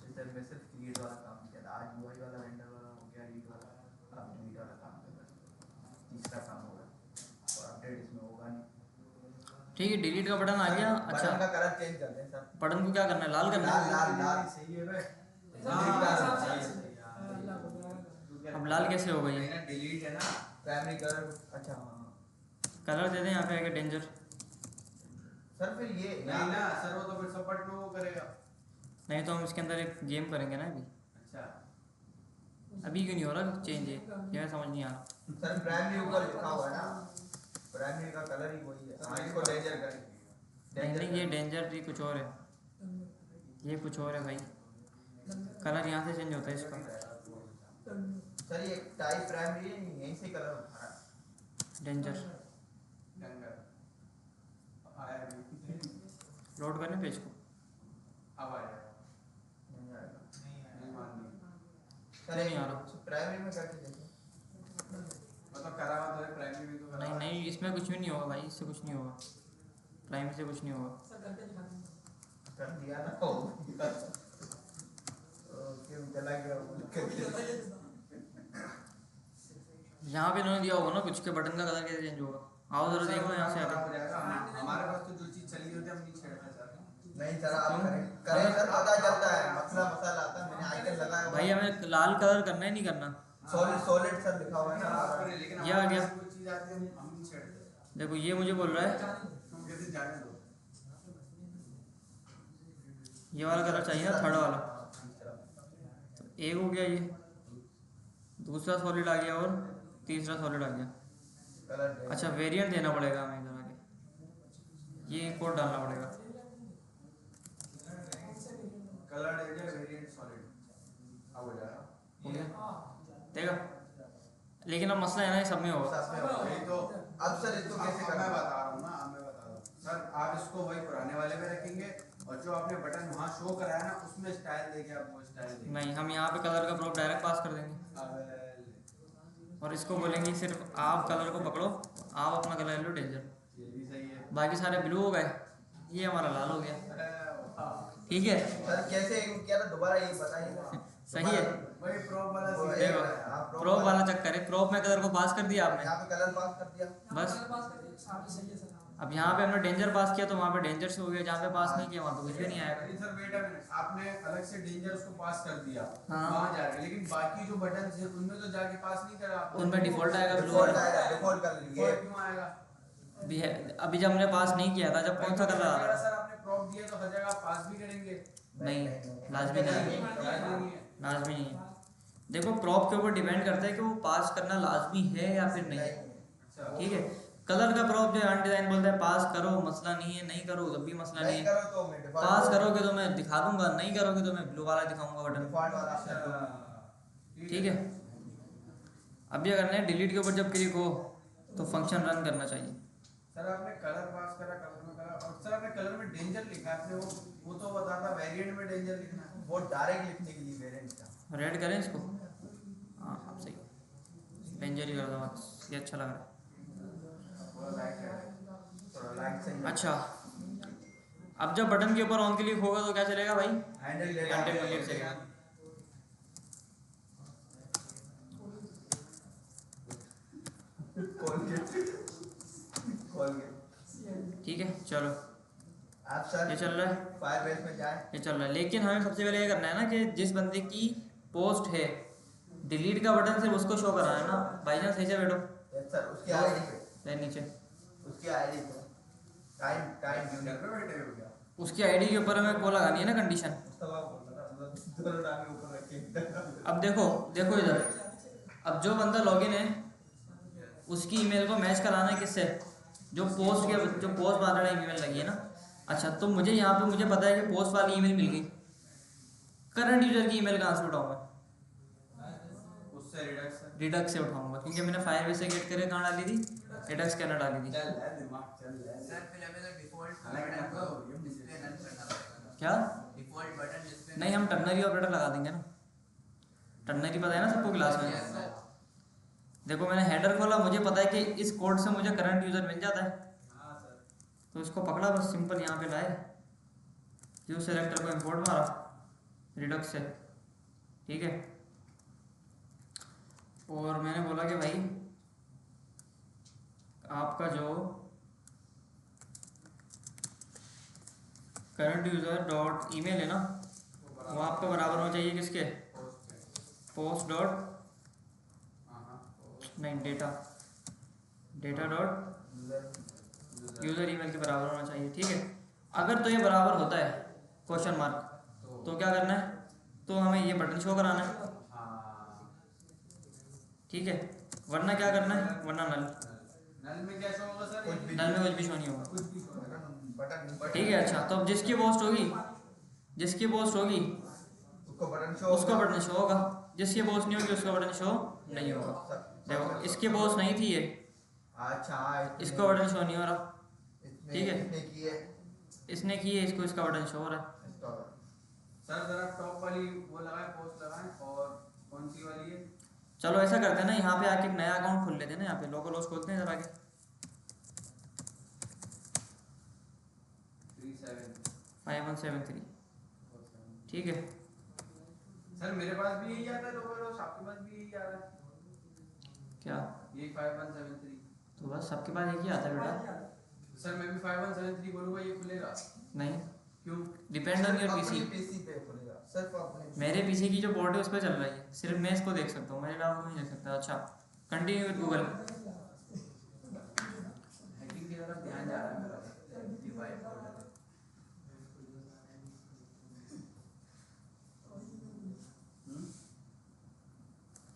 इससे में सिर्फ क्रिएट वाला काम किया था। आज यूआई वाला रेंडर वाला हो गया, रीड वाला, अब डिलीट वाला काम कर रहा है। तीसरा काम होगा और अपडेट इसमें होगा नहीं। ठीक है, डिलीट का बटन आ गया। बटन अच्छा का कलर चेंज करते हैं सर। बटन को क्या करना है? लाल करना है। लाल लाल सही है बे। अब लाल कैसे होगा ये? डिलीट है ना, प्राइमरी कलर। अच्छा हाँ कलर दे दें यहाँ पे आके डेंजर। सर फिर ये नहीं ना सर, वो तो फिर सपोर्ट में वो करेगा। नहीं तो हम इसके अंदर एक गेम करेंगे ना अभी। अच्छा अभी क्यों नहीं हो रहा चेंज? ये मैं समझ नहीं आ रहा। सर प्राइमरी ऊपर लिखा हुआ है ना, प्राइमरी का कलर ही वही है। हाँ इसको डेंजर करेंगे। नहीं नहीं, ये डेंजर भी कुछ और है, ये कुछ और है भाई। कलर यहाँ से चेंज होता है इसका। सर ये टाइप प्राइमरी है, यहीं से कलर उठा रहा है। डेंजर आया भी लोड करने पेज को। अब आया नहीं आएगा। नहीं मान ली सर नहीं आ रहा। प्राइमरी में करके देखो। मतलब करा हुआ तो है प्राइमरी भी तो करा नहीं हुआ है। नहीं, इसमें कुछ भी नहीं होगा भाई, इससे कुछ नहीं होगा। प्राइम से कुछ नहीं होगा। कर दिया ना हो। ओके चला गया वो। यहाँ पे इन्होंने दिया होगा ना कुछ के बटन का कलर कैसे चेंज होगा। आओ जरा देखो यहाँ से खराब हो आके। जाएगा। हमारे पास तो जो चीज चली होती है हम नहीं छेड़ते सर। नहीं सर आप करें करें सर, पता चलता है मसला मसाला आता है। मैंने आइकन लगाया भाई हमें लाल कलर करना है, नहीं करना। सॉलिड सॉलिड सर लिखा हुआ है ना। आप करें, लेकिन ये आ हमारे गया। पास कोई चीज आती है हम नहीं छेड़ते। देखो ये मुझे बोल रहा है तुम कहते जाने दो। ये वाला कलर चाहिए ना, थर्ड वाला। तो एक हो गया ये, दूसरा सॉलिड आ गया और तीसरा सॉलिड आ गया। कलर अच्छा वेरिएंट देना पड़ेगा हमें इधर आके, ये कोड डालना पड़ेगा। कलर एरिया वेरिएंट सॉलिड अब हो जाएगा। हो गया देखा। लेकिन अब मसला है ना, ये सब में होगा। यही तो अब सर इसको कैसे मैं करना है? बता रहा हूँ ना, मैं बता रहा हूँ सर। आप इसको वही पुराने वाले में रखेंगे और जो आपने बटन वहाँ शो कराया ना उसमें स्टाइल देके आप वो स्टाइल देंगे। नहीं, हम यहाँ पे कलर का प्रूफ डायरेक्ट पास कर देंगे और इसको बोलेंगे सिर्फ आप कलर को पकड़ो, आप अपना कलर लो डेंजर। ये भी सही है। बाकी सारे ब्लू हो गए, ये हमारा लाल हो गया। ठीक है सर कैसे किया था दोबारा ये बताइए। सही है। वही प्रोब वाला वो सीखिए। देखो आप prop प्रोप वाला चक्कर है। प्रोप में कलर को पास कर दिया आपने, यहाँ पे कलर पास कर दिया। बस अब यहाँ पे हमने डेंजर पास किया तो वहाँ पे डेंजर से हो गया, जहाँ पे पास नहीं किया वहाँ पे कुछ भी नहीं आएगा। नहीं सर वेट अ मिनट, आपने अलग से डेंजर उसको पास कर दिया हाँ। वहाँ जाके, लेकिन बाकी जो बटन थे उनमें तो जाके पास नहीं करा आपने। उनमें डिफॉल्ट आएगा ब्लू डिफॉल्ट वाला। आएगा, डिफॉल्ट कर लिए। Default क्यों आएगा? भी है अभी जब हमने पास नहीं किया था, जब कौन सा कलर आ रहा था? सर आपने प्रॉप दिया तो हर जगह आप पास भी करेंगे। नहीं, लाजमी नहीं है, लाजमी नहीं है। लाजमी नहीं है। देखो प्रॉप के ऊपर डिपेंड करता है कि वो पास करना लाजमी है या फिर नहीं है। अच्छा ठीक है, कलर का प्रॉप जो अनडिजाइन बोलता है पास करो मसला नहीं है, नहीं करो तब भी मसला नहीं नहीं है। करो तो मैं डिफॉल्ट पास करोगे तो मैं दिखा दूंगा, नहीं करोगे तो मैं ब्लू वाला दिखाऊंगा बटन। डिफॉल्ट वाला ठीक है, अब ये करना है डिलीट के ऊपर जब क्लिक हो तो फंक्शन रन करना चाहिए। सर आपने कलर पास करा, कलर में करा, और सर आपने कलर में डेंजर लिखा है, आपने वो तो बताता वेरिएंट में डेंजर लिखना है। वो डायरेक्ट लिखने के लिए वेरिएंट का रेड करें इसको, हाँ सही, डेंजर ही कर दो बस, ये अच्छा लग रहा थोड़ा लाइट है। थोड़ा लाइट सही है। अच्छा, अब जब बटन के ऊपर ऑन क्लिक होगा तो क्या चलेगा भाई? हैंडल ले हैंडल क्लिक चलेगा। ठीक है चलो, आप सर ये चल रहा है, फायरबेस में जाए। ये चल रहा है, लेकिन हमें सबसे पहले ये करना है ना कि जिस बंदे की पोस्ट है, डिलीट का बटन सिर्फ उसको शो कराना है ना। भाई जान सही से बैठो, यस सर, उसकी आईडी पे, नीचे उसकी आईडी पे टाइम टाइम घर पे बैठे हो क्या? उसकी आईडी के ऊपर हमें वो लगानी है ना कंडीशन। मुस्तफा बोल रहा था, मतलब दोनों टांगे ऊपर रख के। अब देखो देखो इधर, अब जो बंदा लॉगिन है उसकी ईमेल को मैच कराना है किससे? जो पोस्ट वाला ईमेल लगी है ना। अच्छा, तो मुझे यहाँ पे मुझे पता है कि पोस्ट वाली ईमेल मिल गई, करंट यूजर की ईमेल कहाँ से उठाऊंगा? उससे रिडक्स से उठाऊंगा, क्योंकि मैंने फायरबेस से गेट करके कहाँ डाली थी? रिडक्स के अंदर डाली थी। चल है दिमाग चल है। सर फिर हमें तो डिफॉल्ट अलग बटन रखो, को ये डिस्प्ले नन करना पड़ेगा। क्या? डिफॉल्ट बटन डिस्प्ले नहीं, हम टर्नरी ऑपरेटर लगा देंगे ना। टर्नरी पता है ना सबको क्लास में? Yes sir. देखो मैंने हेडर खोला, मुझे पता है कि इस कोड से मुझे करंट यूजर मिल जाता है, हां सर। तो इसको पकड़ा बस, सिंपल यहाँ पे लाए, जो सेलेक्टर को इंपोर्ट मारा रिडक्स से, ठीक है। और मैंने बोला कि भाई आपका जो करंट यूजर डॉट ईमेल है ना, वो आपका बराबर होना चाहिए किसके? पोस्ट डॉट नहीं, डेटा डॉट यूजर ईमेल के बराबर होना चाहिए, ठीक है। अगर तो ये बराबर होता है क्वेश्चन मार्क, तो क्या करना है? तो हमें ये बटन शो कराना है, ठीक है। वरना क्या करना है? वरना नल। नल में क्या शो होगा सर? नल में कुछ भी शो नहीं होगा, बटन ठीक है। अच्छा, तो अब जिसकी पोस्ट होगी उसको बटन शो होगा, जिसकी पोस्ट नहीं होगी उसका बटन शो नहीं होगा। देखो इसकी पोस्ट नहीं थी ये, अच्छा इसको बटन शो नहीं हो रहा, ठीक है। इसने इसने की है की है, इसको इसका बटन शो हो रहा है। सर जरा टॉप वाली वो लगाएं, पोस्ट लगाएं, और कौन सी वाली है? चलो ऐसा करते हैं ना, यहाँ पे आके एक नया अकाउंट खोल लेते हैं ना, यहाँ पे लोकल होस्ट खोलते हैं इधर आके, 5173, ठीक है। सर मेरे पास भी यही आता है, लोगों आपके पास भी यही आ रहा है क्या? ये 5173। तो बस सबके पास एक ही आता है बेटा। सर मैं भी 5173 बोलूंगा, ये खुलेगा? नहीं, क्यों? Depend on your PC. PC पे खुलेगा सिर्फ अपने मेरे पीसी की जो पोर्ट है उस पर चल रही है, सिर्फ मैं इसको देख सकता हूँ, मेरे नाम को नहीं देख सकता। अच्छा, कंटिन्यू विद गूगल। हैकिंग की तरफ ध्यान जा रहा है मेरा। डिवाइड फोल्डर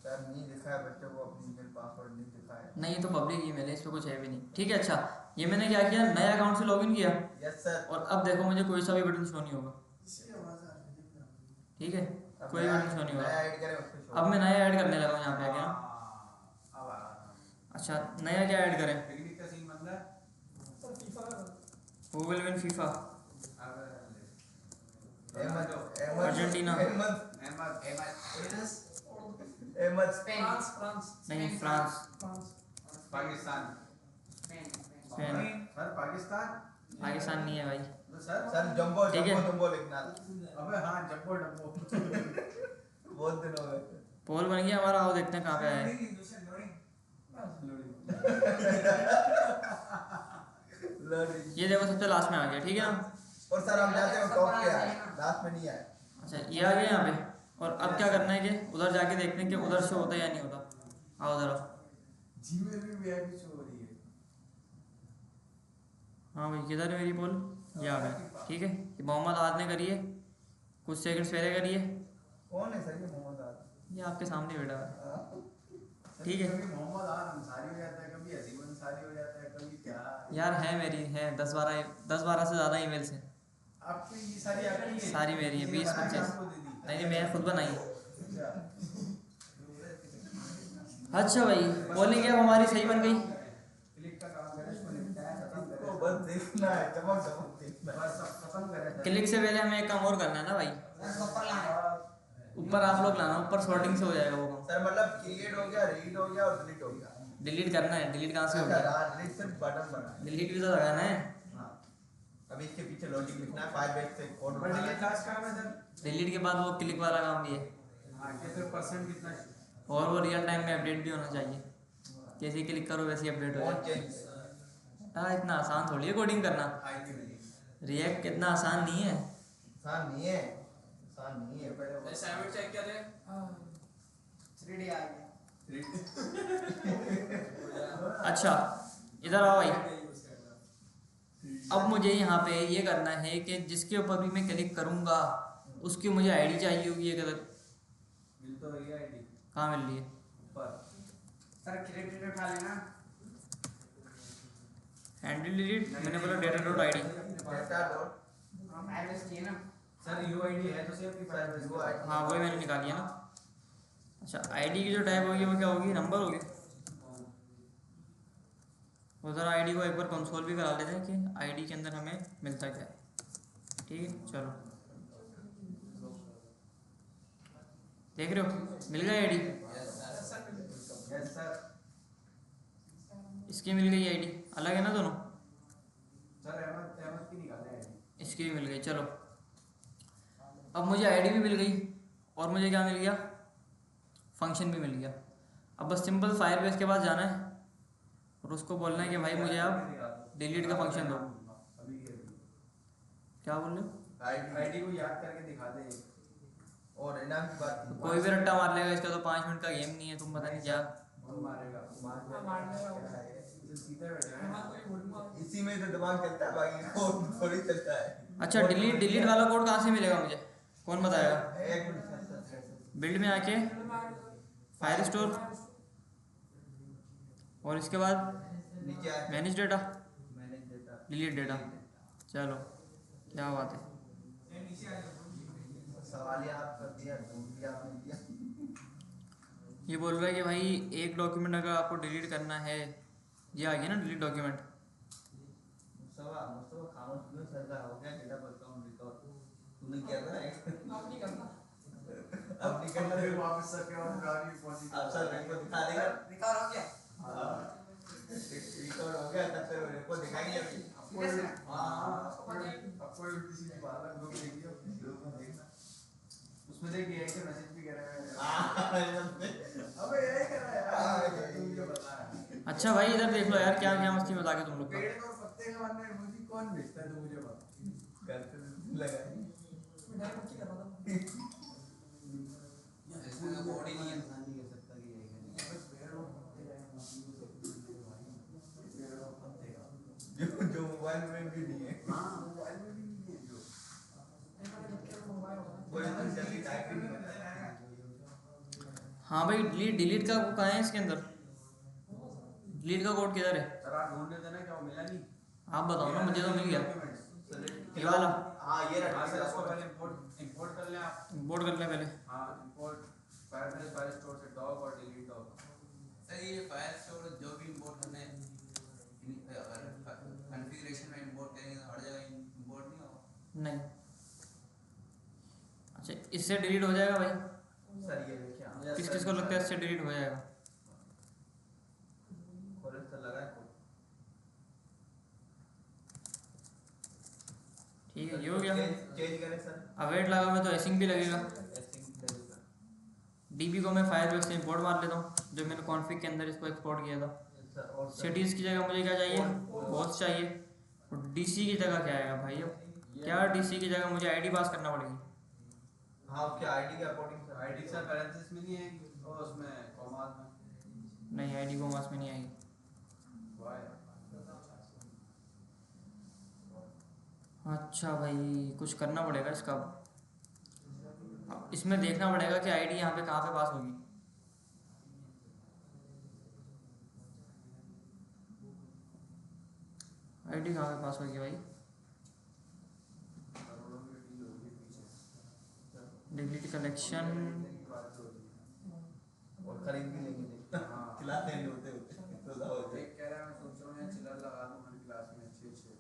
सर नहीं लिखा है बच्चों को, अपनी ईमेल पासवर्ड नहीं लिखा है। नहीं, ये तो पब्लिक ईमेल है, इस पर कुछ है भी नहीं, ठीक है। अच्छा, ये मैंने क्या किया, नया अकाउंट से लॉगिन किया, यस सर। और अब देखो मुझे कोई सा भी बटन शो नहीं होगा, ठीक है, कोई बटन शो नहीं नया होगा। ऐड करें उस पे शो। अब मैं नया ऐड करने लगा हूँ यहाँ पे आके ना। अब आ रहा है। अच्छा, नया क्या ऐड करें? पिकनिक का सीन बंद है। Who will win FIFA? Argentina. नहीं, France. Pakistan. Spain. Sir Pakistan. Pakistan नहीं है भाई। सर जंबो ठीक है। जंबो लिखना। अबे हाँ, जंबो डब्बो। बहुत दिन हो गए। पोल बन गया हमारा, आओ देखते हैं कहाँ पे आया है। ये देखो सबसे लास्ट में आ गया, ठीक है ना। और सर हम जाते हैं टॉप पे आए, लास्ट में नहीं आए। अच्छा, ये आ गया यहाँ पे, और अब क्या करना है कि उधर जाके देखते हैं कि उधर शो होता है या नहीं होता। आओ उधर। जीमेल भी वीआईपी शो हो रही है। हाँ भाई, किधर है मेरी पोल? ये आ गया, ठीक है। ये मोहम्मद आद ने करी है, कुछ सेकंड्स पहले करी है। कौन है सर ये मोहम्मद आद? ये आपके सामने बैठा है, सर, ठीक है। कभी मोहम्मद आद अंसारी हो जाता है, कभी अजीम अंसारी हो जाता है, कभी क्या। यार है मेरी, है 10-12 से ज़्यादा ईमेल्स हैं। आपकी ये सारी आपकी है? सारी मेरी है, 20-25। आपको दे दी। नहीं, मैं खुद बनाई है। अच्छा। अच्छा भाई, पोलिंग अब हमारी सही बन गई। क्लिक का काम करें, इसको निपटाया खत्म। देखना है, चमक चमक देखना है। बस अब खत्म करें क्लिक से पहले हमें एक काम और करना है ना भाई, ऊपर लाना ऊपर आप लोग लाना, ऊपर सॉर्टिंग से हो जाएगा वो काम। सर मतलब क्रिएट हो गया, रीड हो गया और डिलीट हो गया। डिलीट करना है, डिलीट कहाँ से हो अच्छा गया? हाँ, डिलीट सिर्फ बटन बना है। डिलीट भी तो लगाना है। हाँ, अभी इसके पीछे लॉजिक लिखना है, फाइल से कोड बट उठाना ये है। क्लास काम है सर। डिलीट के बाद वो क्लिक वाला काम भी है, हाँ कि फिर परसेंट कितना और वो रियल टाइम में अपडेट भी होना चाहिए, जैसे ही क्लिक करो वैसे ही अपडेट हो फॉन्ट जाए। चेंज। हाँ, इतना आसान थोड़ी है कोडिंग करना, आईटी में रिएक्ट कितना आसान नहीं है। आसान नहीं है, आसान नहीं है। असाइनमेंट चेक किया थे 3D आ गया। अच्छा इधर आओ भाई, अब मुझे यहाँ पे ये करना है कि जिसके ऊपर भी मैं क्लिक करूँगा उसकी मुझे आईडी चाहिए होगी। ये गलत मिल तो रही है आईडी कहाँ मिल रही है? ऊपर सर क्रेडिट उठा लेना। हैंडल डिलीट, मैंने बोला data dot I D. Data dot privacy चाहिए ना सर, यूआईडी है तो सेव की प्राइवेसी। हाँ वही मैंने निकाली है ना। अच्छा आईडी की जो टाइप होगी वो क्या होगी? नंबर होगी। वो ज़रा आईडी को एक बार कंसोल भी करा लेते हैं कि आईडी के अंदर हमें मिलता क्या है। ठीक है चलो, देख रहे हो मिल गई आईडी, यस सर। इसकी मिल गई आईडी, अलग है ना दोनों। सर अहमद की निकाले आईडी। इसकी भी मिल गई। चलो अब मुझे आईडी भी मिल गई और मुझे क्या मिल गया? फंक्शन भी मिल गया। अब बस सिंपल फायरबेस के पास जाना है और उसको बोलना है कि भाई मुझे आप डिलीट का फंक्शन दो। अभी क्या बोल रहे हो? आईडी को याद करके दिखा दे। और इनाम की बात तो कोई भी रट्टा मार लेगा, इसका तो 5 मिनट का गेम नहीं है, तुम पता नहीं क्या। कौन मारेगा? सीधा बैठा इसी में तो दिमाग चलता है, बाकी कोड थोड़ी चलता है। अच्छा डिलीट वाला कोड कहाँ से मिलेगा मुझे, कौन बताएगा? एक मिनट सर, बिल्ड में आके फायर स्टोर और इसके बाद नीचे आए manage data, manage data, delete data. चलो क्या बात है। सवाल आप कर दिया, ढूंढ दिया आपने दिया। ये बोल रहा है कि भाई एक डॉक्यूमेंट अगर आपको डिलीट करना है, ये आ गया ना डिलीट डॉक्यूमेंट। मुस्तफा खामोश क्यों सर का हो गया? डेटा पर काउंट रिकॉर्ड तूने किया था अब नहीं करना फिर वापस सर के बाद गाड़ी पहुंची। अब सर मेरे को दिखा देगा। रिकॉर्ड हो गया। रिकॉर्ड हो गया तब फिर मेरे को दिखाएंगे अभी। अब कोई उल्टी सीधी बात है, लोग देखिए लोग देखना उसमें देखिए यही से मैसेज भी कर रहे हैं। अबे यही कर रहा है यार, तू मुझे बता। अच्छा भाई इधर देख लो यार, क्या क्या मस्ती मजाक है तुम लोग का। पेड़ और पत्ते का बनना है मुझे कौन बेचता है, तो मुझे बता। करते लगा इसमें तो कोड ही नहीं है। जो मोबाइल में भी नहीं है। कोई तो जल्दी टाइप ही नहीं करता है। हाँ भाई डिलीट का वो कहाँ है इसके अंदर? डिलीट का कोड किधर है? सर आप ढूंढ लेते ना, क्या वो मिला नहीं? आप बताओ ना, मुझे तो मिल गया ये वाला। हाँ ये हाँ सर, रखा इसको पहले इंपोर्ट कर लें आप। इंपोर्ट कर ले पहले। हाँ इंपोर्ट फायर स्टोर से डॉग और डिलीट डॉग। सर ये फाइल स्टोर जो भी इंपोर्ट करने कॉन्फ़िगरेशन में इंपोर्ट करेंगे तो हर जगह इंपोर्ट नहीं होगा। नहीं अच्छा इससे डिलीट हो जाएगा भाई? सर ये देखिए किस किस को लगता है इससे डिलीट हो जाएगा? कॉलेज से लगा है। ठीक है ये हो गया। चेंज करें सर। अवेट लगा हुआ तो एसिंग भी लगेगा। डीबी को मैं फायरबेस से इंपोर्ट मार लेता हूँ, जो मैंने कॉन्फ़िग के अंदर इसको एक्सपोर्ट किया था। सिटीज़ की जगह मुझे क्या चाहिए? होस्ट चाहिए। और डीसी की जगह क्या आएगा भाई? अब क्या डीसी की जगह मुझे आईडी पास करना पड़ेगी? हाँ उसके आईडी के according sir. ID sir parenthesis में नहीं है और उसमें कॉमास में। नहीं आईडी को मास में नहीं आएगी। अच्छा भाई कुछ करना पड़ेगा इसका। अब इसमें देखना पड़ेगा कि आईडी यहाँ पे कहाँ पे पास होगी। आईडी कहाँ पे पास होगी भाई? Delete collection. और खरीद भी लेंगे खिलाते हैं होते होते तो एक कह रहा है मैं सोच रहा हूँ चिल्लर लगा दूँ हर क्लास में अच्छे अच्छे।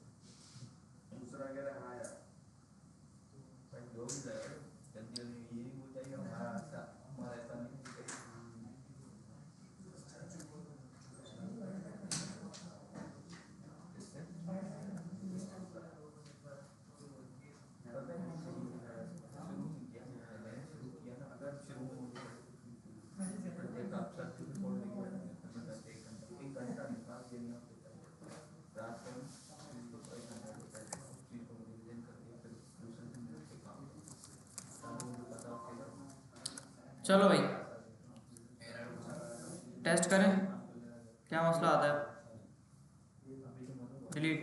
चलो भाई टेस्ट करें क्या मसला आता है। डिलीट।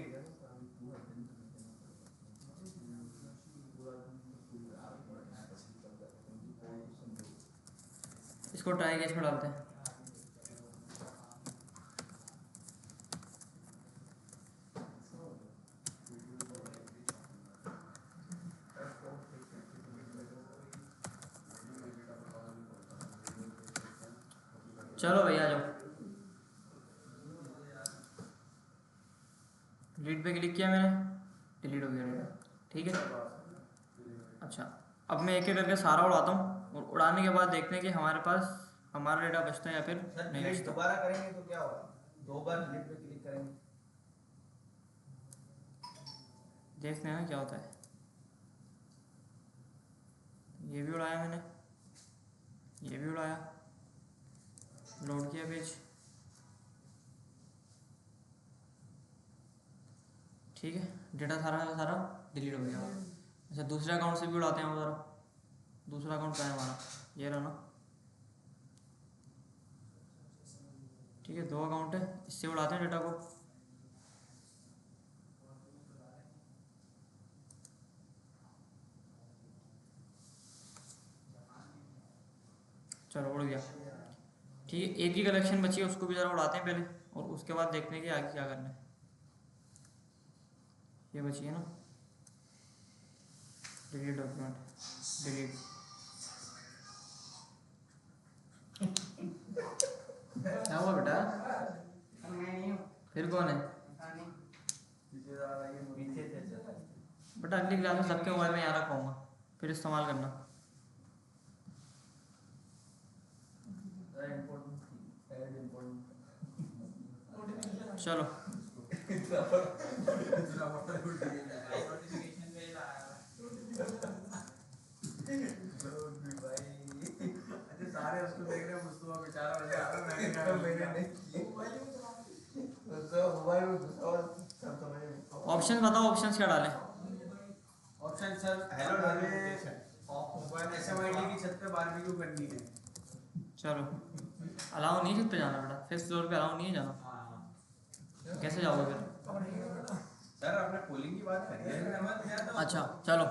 इसको ट्राई केस में डालते हैं। चलो भाई आ जाओ। डिलीट पे क्लिक किया मैंने, डिलीट हो गया डेटा। ठीक है। अच्छा अब मैं एक एक करके सारा उड़ाता हूँ और उड़ाने के बाद देखते हैं कि हमारे पास हमारा डेटा बचता है या फिर सर नहीं डिलीट बचता। दोबारा करेंगे तो क्या होगा? 2 बार डिलीट पे क्लिक करेंगे। देखते हैं क्या होता है। ये भी उड़ाया मैंने, ये भी उड़ाया, लोड किया पेज। ठीक है डेटा सारा का सारा डिलीट हो गया। अच्छा दूसरे अकाउंट से भी उड़ाते हैं ज़रा। दूसरा अकाउंट क्या है हमारा, ये रहा ना। ठीक है 2 अकाउंट है, इससे उड़ाते हैं डेटा को। चलो उड़ गया। ठीक है एक ही कलेक्शन बची है, उसको भी ज़रा उड़ाते हैं पहले और उसके बाद देखते हैं कि आगे क्या करना है। ये बची है ना, डिलीट डॉक्यूमेंट, डिलीट। क्या हुआ बेटा, फिर कौन है पीछे से चला। बेटा? अगली क्लास में सबके मोबाइल में यहाँ रखूँगा, फिर इस्तेमाल करना। चलो सारे उसको देख रहे हैं, मुस्तफा बेचारा मैंने कहा मैंने नहीं तो मोबाइल में घुसा हुआ सब समझ में। ऑप्शन बताओ, ऑप्शंस क्या डालें? ऑप्शन सर हेलो हमें नोटिफिकेशन मोबाइल SMIT की छत पे बारबेक्यू करनी है। चलो अलाउ नहीं छत पे जाना बेटा, 5th फ्लोर पे अलाउ नहीं है जाना। कैसे जाओगे फिर? सर आपने पोलिंग की बात करी है। अच्छा चलो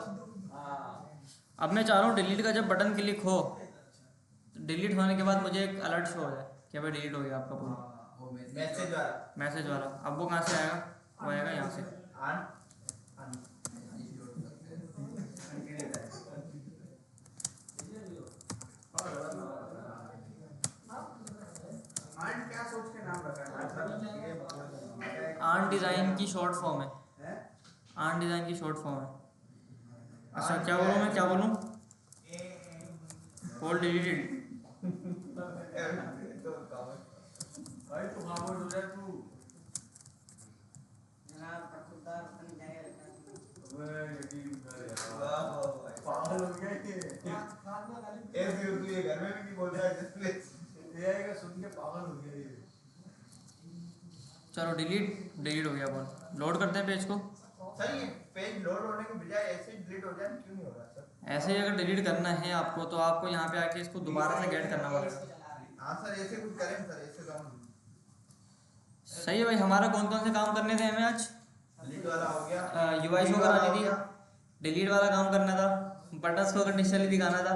अब मैं चाह रहा हूँ डिलीट का जब बटन क्लिक हो, डिलीट होने के बाद मुझे एक अलर्ट शो हो जाए कि भाई डिलीट हो गया आपका पूरा मैसेज वाला मैसेज वाला। अब वो कहाँ से आएगा? वो आएगा यहाँ से। आंट क्या सोच के नाम रखा है सर? आर्न डिज़ाइन की शॉर्ट फॉर्म है, हैं? आर्न डिज़ाइन की शॉर्ट फॉर्म है। अच्छा क्या बोलूँ मैं, क्या बोलूँ? Call deleted. भाई तू खामोश हो जा तू। यकीन कर यार, पागल हो गया ये। ऐसे तू ये घर में भी नहीं बोल रहा है AI का सुन के पागल हो गया ये। चलो डिलीट हो गया। बोल लोड करते हैं पेज को। सर ये पेज लोड होने के बजाय ऐसे ही डिलीट हो जाए, क्यों नहीं हो रहा सर? ऐसे ही अगर डिलीट करना है आपको तो आपको यहाँ पे आके इसको दोबारा से गेट करना पड़ेगा। हाँ सर ऐसे कुछ करें सर, ऐसे तो हम सही है भाई। हमारा कौन कौन से काम करने थे हमें आज? डिलीट वाला हो गया, UI शो करानी थी, डिलीट वाला काम करना था, बटन्स को कंडीशनली दिखाना था,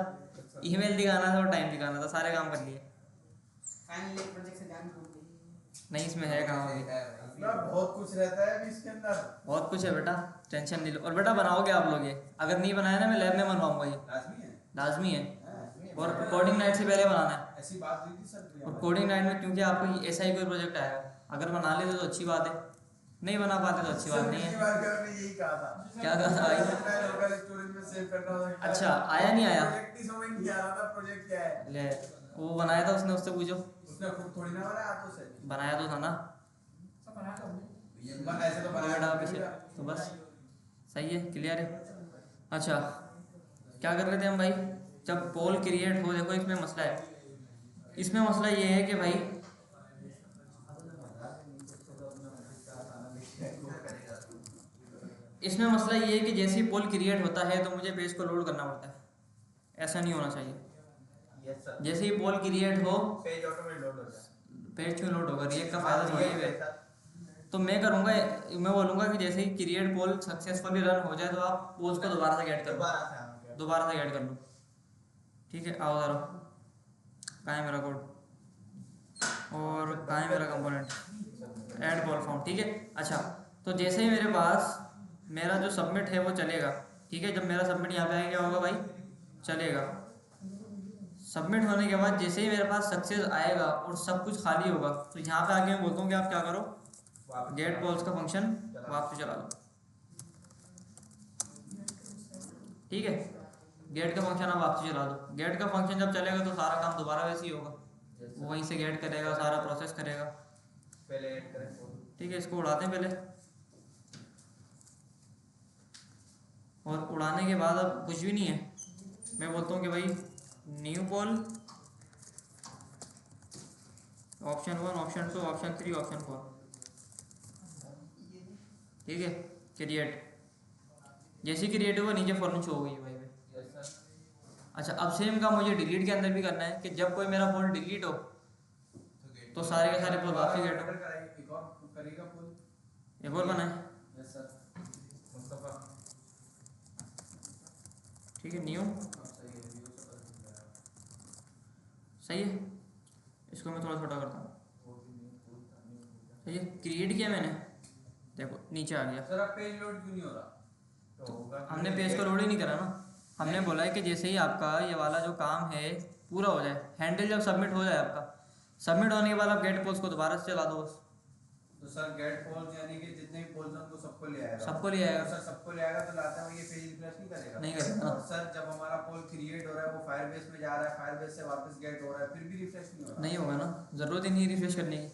ईमेल दिखाना था और टाइम दिखाना था। सारे काम कर लिए। नहीं इसमें है कहाँ अभी? ना बहुत कुछ रहता है अभी इसके अंदर। बहुत कुछ है बेटा, टेंशन नहीं लो। और बेटा बनाओगे आप लोग ये, अगर नहीं बनाया ना मैं लैब में बनवाऊंगा। ये लाजमी है। लाजमी है और कोडिंग नाइट से पहले बनाना है। ऐसी बात हुई थी सर। और कोडिंग नाइट में क्योंकि आपको ऐसा ही कोई प्रोजेक्ट आएगा, अगर बना लेते तो अच्छी बात है, नहीं बना पाते तो अच्छी बात नहीं पिछली है। बार क्या हमने यही कहा था। क्या कहा था भाई? लोकल स्टोरेज में सेव करना होता है। अच्छा आया नहीं आया? प्रोजेक्ट ही समझ नहीं आ रहा था प्रोजेक्ट क्या है। ले वो बनाया था उसने, उससे पूछो। उसने खुद थोड़ी ना बनाया, हाथों से बनाया तो था ना ऐसे तो वो बनाया बेटा नहीं पीछे। था। तो बस सही है, क्लियर है। अच्छा क्या कर रहे थे हम भाई? जब पोल क्रिएट हो, देखो इसमें मसला है। इसमें मसला ये है कि भाई इसमें मसला ये है कि जैसे ही पोल क्रिएट होता है तो मुझे पेज को लोड करना पड़ता है। ऐसा नहीं होना चाहिए। Yes sir. जैसे ही पोल क्रिएट हो पेज ऑटोमेटिक लोड हो जाए। पेज क्यों लोड होगा, रिएक्ट का फायदा थोड़ी ये है। सर। तो मैं करूँगा, मैं बोलूँगा कि जैसे ही क्रिएट पोल सक्सेसफुली रन हो जाए तो आप पोल्स को दोबारा से गेट कर लो, दोबारा से हम क्या दोबारा से गेट कर लो। ठीक है, आओ जरा, कहाँ है मेरा कोड और कहाँ है मेरा कंपोनेंट, ऐड पोल फाउंड। ठीक है, अच्छा तो जैसे ही मेरे पास मेरा जो सबमिट है वो चलेगा। ठीक है, जब मेरा सबमिट यहाँ पे आएगा क्या होगा भाई, चलेगा। सबमिट होने के बाद जैसे ही मेरे पास सक्सेस आएगा और सब कुछ खाली होगा तो यहाँ पे आके मैं बोलता हूँ कि आप क्या करो, गेट पोल्स का फंक्शन वापस चला लो। ठीक है, गेट का फंक्शन आप वापस चला दो। गेट का फंक्शन जब चलेगा तो सारा काम दोबारा वैसे ही होगा, वो वहीं से गेट करेगा, सारा प्रोसेस करेगा। पहले ऐड करें पोल। ठीक है, इसको उड़ाते हैं पहले, और उड़ाने के बाद अब कुछ भी नहीं है, मैं बोलता हूँ कि भाई न्यू पोल ऑप्शन 1 ऑप्शन 2 ऑप्शन 3 ऑप्शन 4। ठीक है, क्रिएट, जैसे क्रिएट हुआ नीचे फॉर्म शो हो गई भाई। Yes sir. अच्छा, अब सेम काम मुझे डिलीट के अंदर भी करना है कि जब कोई मेरा पोल डिलीट हो तो सारे के सारे पोल वापस गेट हो। एक और करेगा पोल। एक और बनाए, यस सर। मुस्तफा ठीक है, न्यू सही है, व्यू से पता चल जाएगा। सही है, इसको मैं थोड़ा छोटा करता हूँ। सही है, क्रिएट किया मैंने, देखो नीचे आ गया। सर अब पेज लोड क्यों नहीं हो रहा? तो होगा हमने पेज को लोड ही नहीं करा ना, हमने बोला है कि जैसे ही आपका ये वाला जो काम है पूरा हो जाए, हैंडल जब सबमिट हो जाए आपका, सबमिट होने के बाद आप गेट पोल्स को दोबारा से चला दो बस। तो सर गेट पोल्स यानी कि जितने भी पोल्स हैं उनको सबको ले आएगा। सबको ले आएगा। तो सर सबको ले आएगा तो लाते हैं ये पेज रिफ्रेश नहीं करेगा? नहीं करेगा। और सर जब हमारा पोल क्रिएट हो रहा है वो फायरबेस में जा रहा है, फायरबेस से वापस गेट हो रहा है, फिर भी रिफ्रेश नहीं हो रहा? नहीं होगा ना, ज़रूरत ही नहीं रिफ्रेश करने की।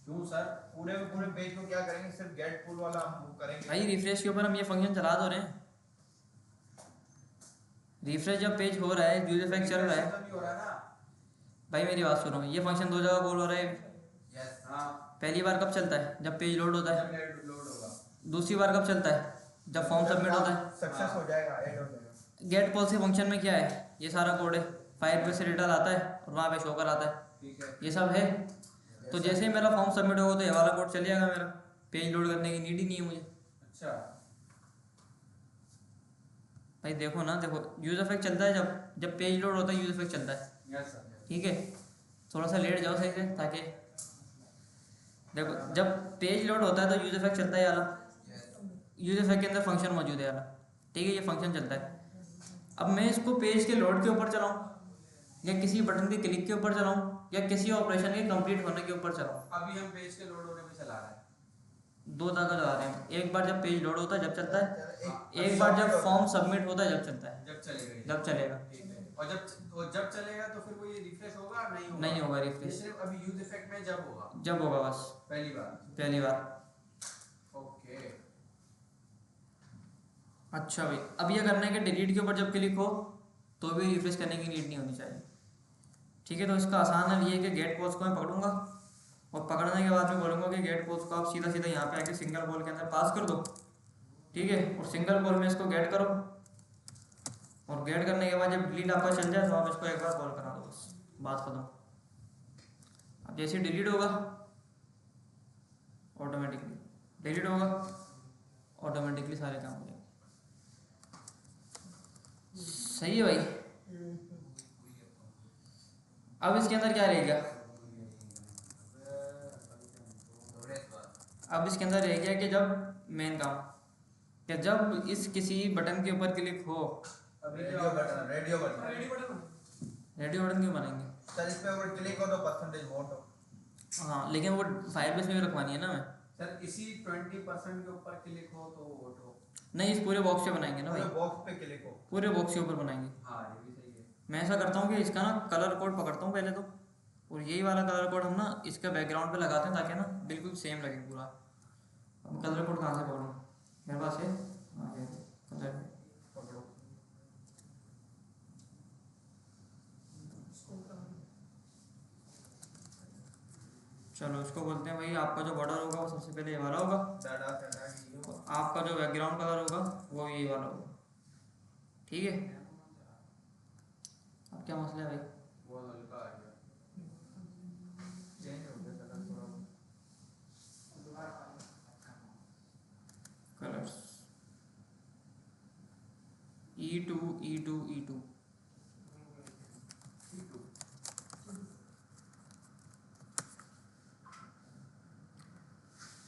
क्यों सर? पूरे पेज को क्या करेंगे, सिर्फ गेट पुल वाला हम वो करेंगे भाई रिफ्रेश के ऊपर हम ये फंक्शन चला दो रहे हैं। रिफ्रेश जब पेज हो रहा है, यूज इफेक्ट चल रहा है, तो नहीं हो रहा ना? भाई मेरी बात सुनो, ये फंक्शन दो जगह कॉल हो रहा है। यस हाँ। पहली बार कब चलता है, जब पेज लोड होता है। जब गेट लोड होगा। दूसरी बार कब चलता है, जब फॉर्म सबमिट होता है। सक्सेस हो जाएगा, ऐड हो जाएगा। गेट पोल्स के फंक्शन में क्या है, ये सारा कोड है, फायर से डेटा लाता है और वहाँ पे शो कर आता है, ठीक है। ये सब है। तो जैसे ही मेरा फॉर्म सबमिट होगा तो ये वाला कोड चल जाएगा, मेरा पेज लोड करने की नीड ही नहीं है मुझे। अच्छा भाई देखो ना, देखो यूज इफेक्ट चलता है, जब पेज लोड होता है यूज इफेक्ट चलता है। Yes sir. ठीक है, थोड़ा सा लेट जाओ सही से, ताकि देखो जब पेज लोड होता है तो यूज इफेक्ट चलता है यार, यूज इफेक्ट के अंदर फंक्शन मौजूद है यार। ठीक है, ये फंक्शन चलता है। अब मैं इसको पेज के लोड के ऊपर चलाऊँ या किसी बटन के क्लिक के ऊपर चलाऊँ या किसी ऑपरेशन के कंप्लीट होने के ऊपर चलाऊँ, अभी हम पेज के लोड होने पे चला रहे हैं। दो तरह चला रहे हैं। एक बार जब पेज लोड होता है जब चलता है, एक बार जब फॉर्म सबमिट होता है जब चलता है, जब चलेगा ये। जब चलेगा। ठीक है। और जब चलेगा तो फिर वो ये रिफ्रेश होगा नहीं होगा? नहीं होगा ये रिफ्रेश, सिर्फ अभी यूज इफेक्ट में जब होगा, जब होगा बस पहली बार। पहली बार। ओके। अच्छा भाई, अब ये करना है कि डिलीट के ऊपर जब क्लिक हो तो भी रिफ्रेश करने की नीड नहीं होनी चाहिए। ठीक है, तो इसका आसान हल ये है कि गेट पोल्स को मैं पकड़ूंगा और पकड़ने के बाद मैं बोलूँगा कि गेट पोल्स को आप सीधा सीधा यहाँ पे आके सिंगल पोल के अंदर पास कर दो। ठीक है, और सिंगल पोल में इसको गेट करो, और गेट करने के बाद जब डिलीट आपका चल जाए तो आप इसको एक बार कॉल करा दो, बस बात खत्म। अब जैसे डिलीट होगा ऑटोमेटिकली, डिलीट होगा ऑटोमेटिकली सारे काम हो जाएंगे। सही है भाई। अब इसके अंदर क्या रह गया, अब इसके अंदर रह गया कि जब मेन काम, कि जब इस किसी बटन के ऊपर क्लिक हो, अभी radio button, radio button. Radio button क्यों बनाएंगे? सर इस पे अगर क्लिक हो तो परसेंटेज वोट हो। हाँ, लेकिन वो फायरबेस में भी रखवानी है ना मैं। सर इसी 20% के ऊपर क्लिक हो तो वोट हो। नहीं, इस पूरे बॉक्स पे बनाएंगे ना पूरे भाई, बॉक्स पे क्लिक हो। पूरे बॉक्स के ऊपर बनाएंगे। हाँ ये भी सही है। मैं ऐसा करता हूँ कि इसका ना कलर कोड पकड़ता हूँ पहले तो, और यही वाला कलर कोड हम ना इसका बैकग्राउंड पे लगाते हैं ताकि ना बिल्कुल सेम लगे पूरा। अब कलर कोड कहाँ से पकड़ूँ, मेरे पास है कलर, पकड़ो। चलो इसको बोलते हैं भाई, आपका जो बॉर्डर होगा वो सबसे पहले ये वाला होगा, डाटा डाटा की हो। आपका जो बैकग्राउंड कलर होगा वो यही वाला होगा। ठीक है, अब क्या मसला है भाई? वो E2 E2 E2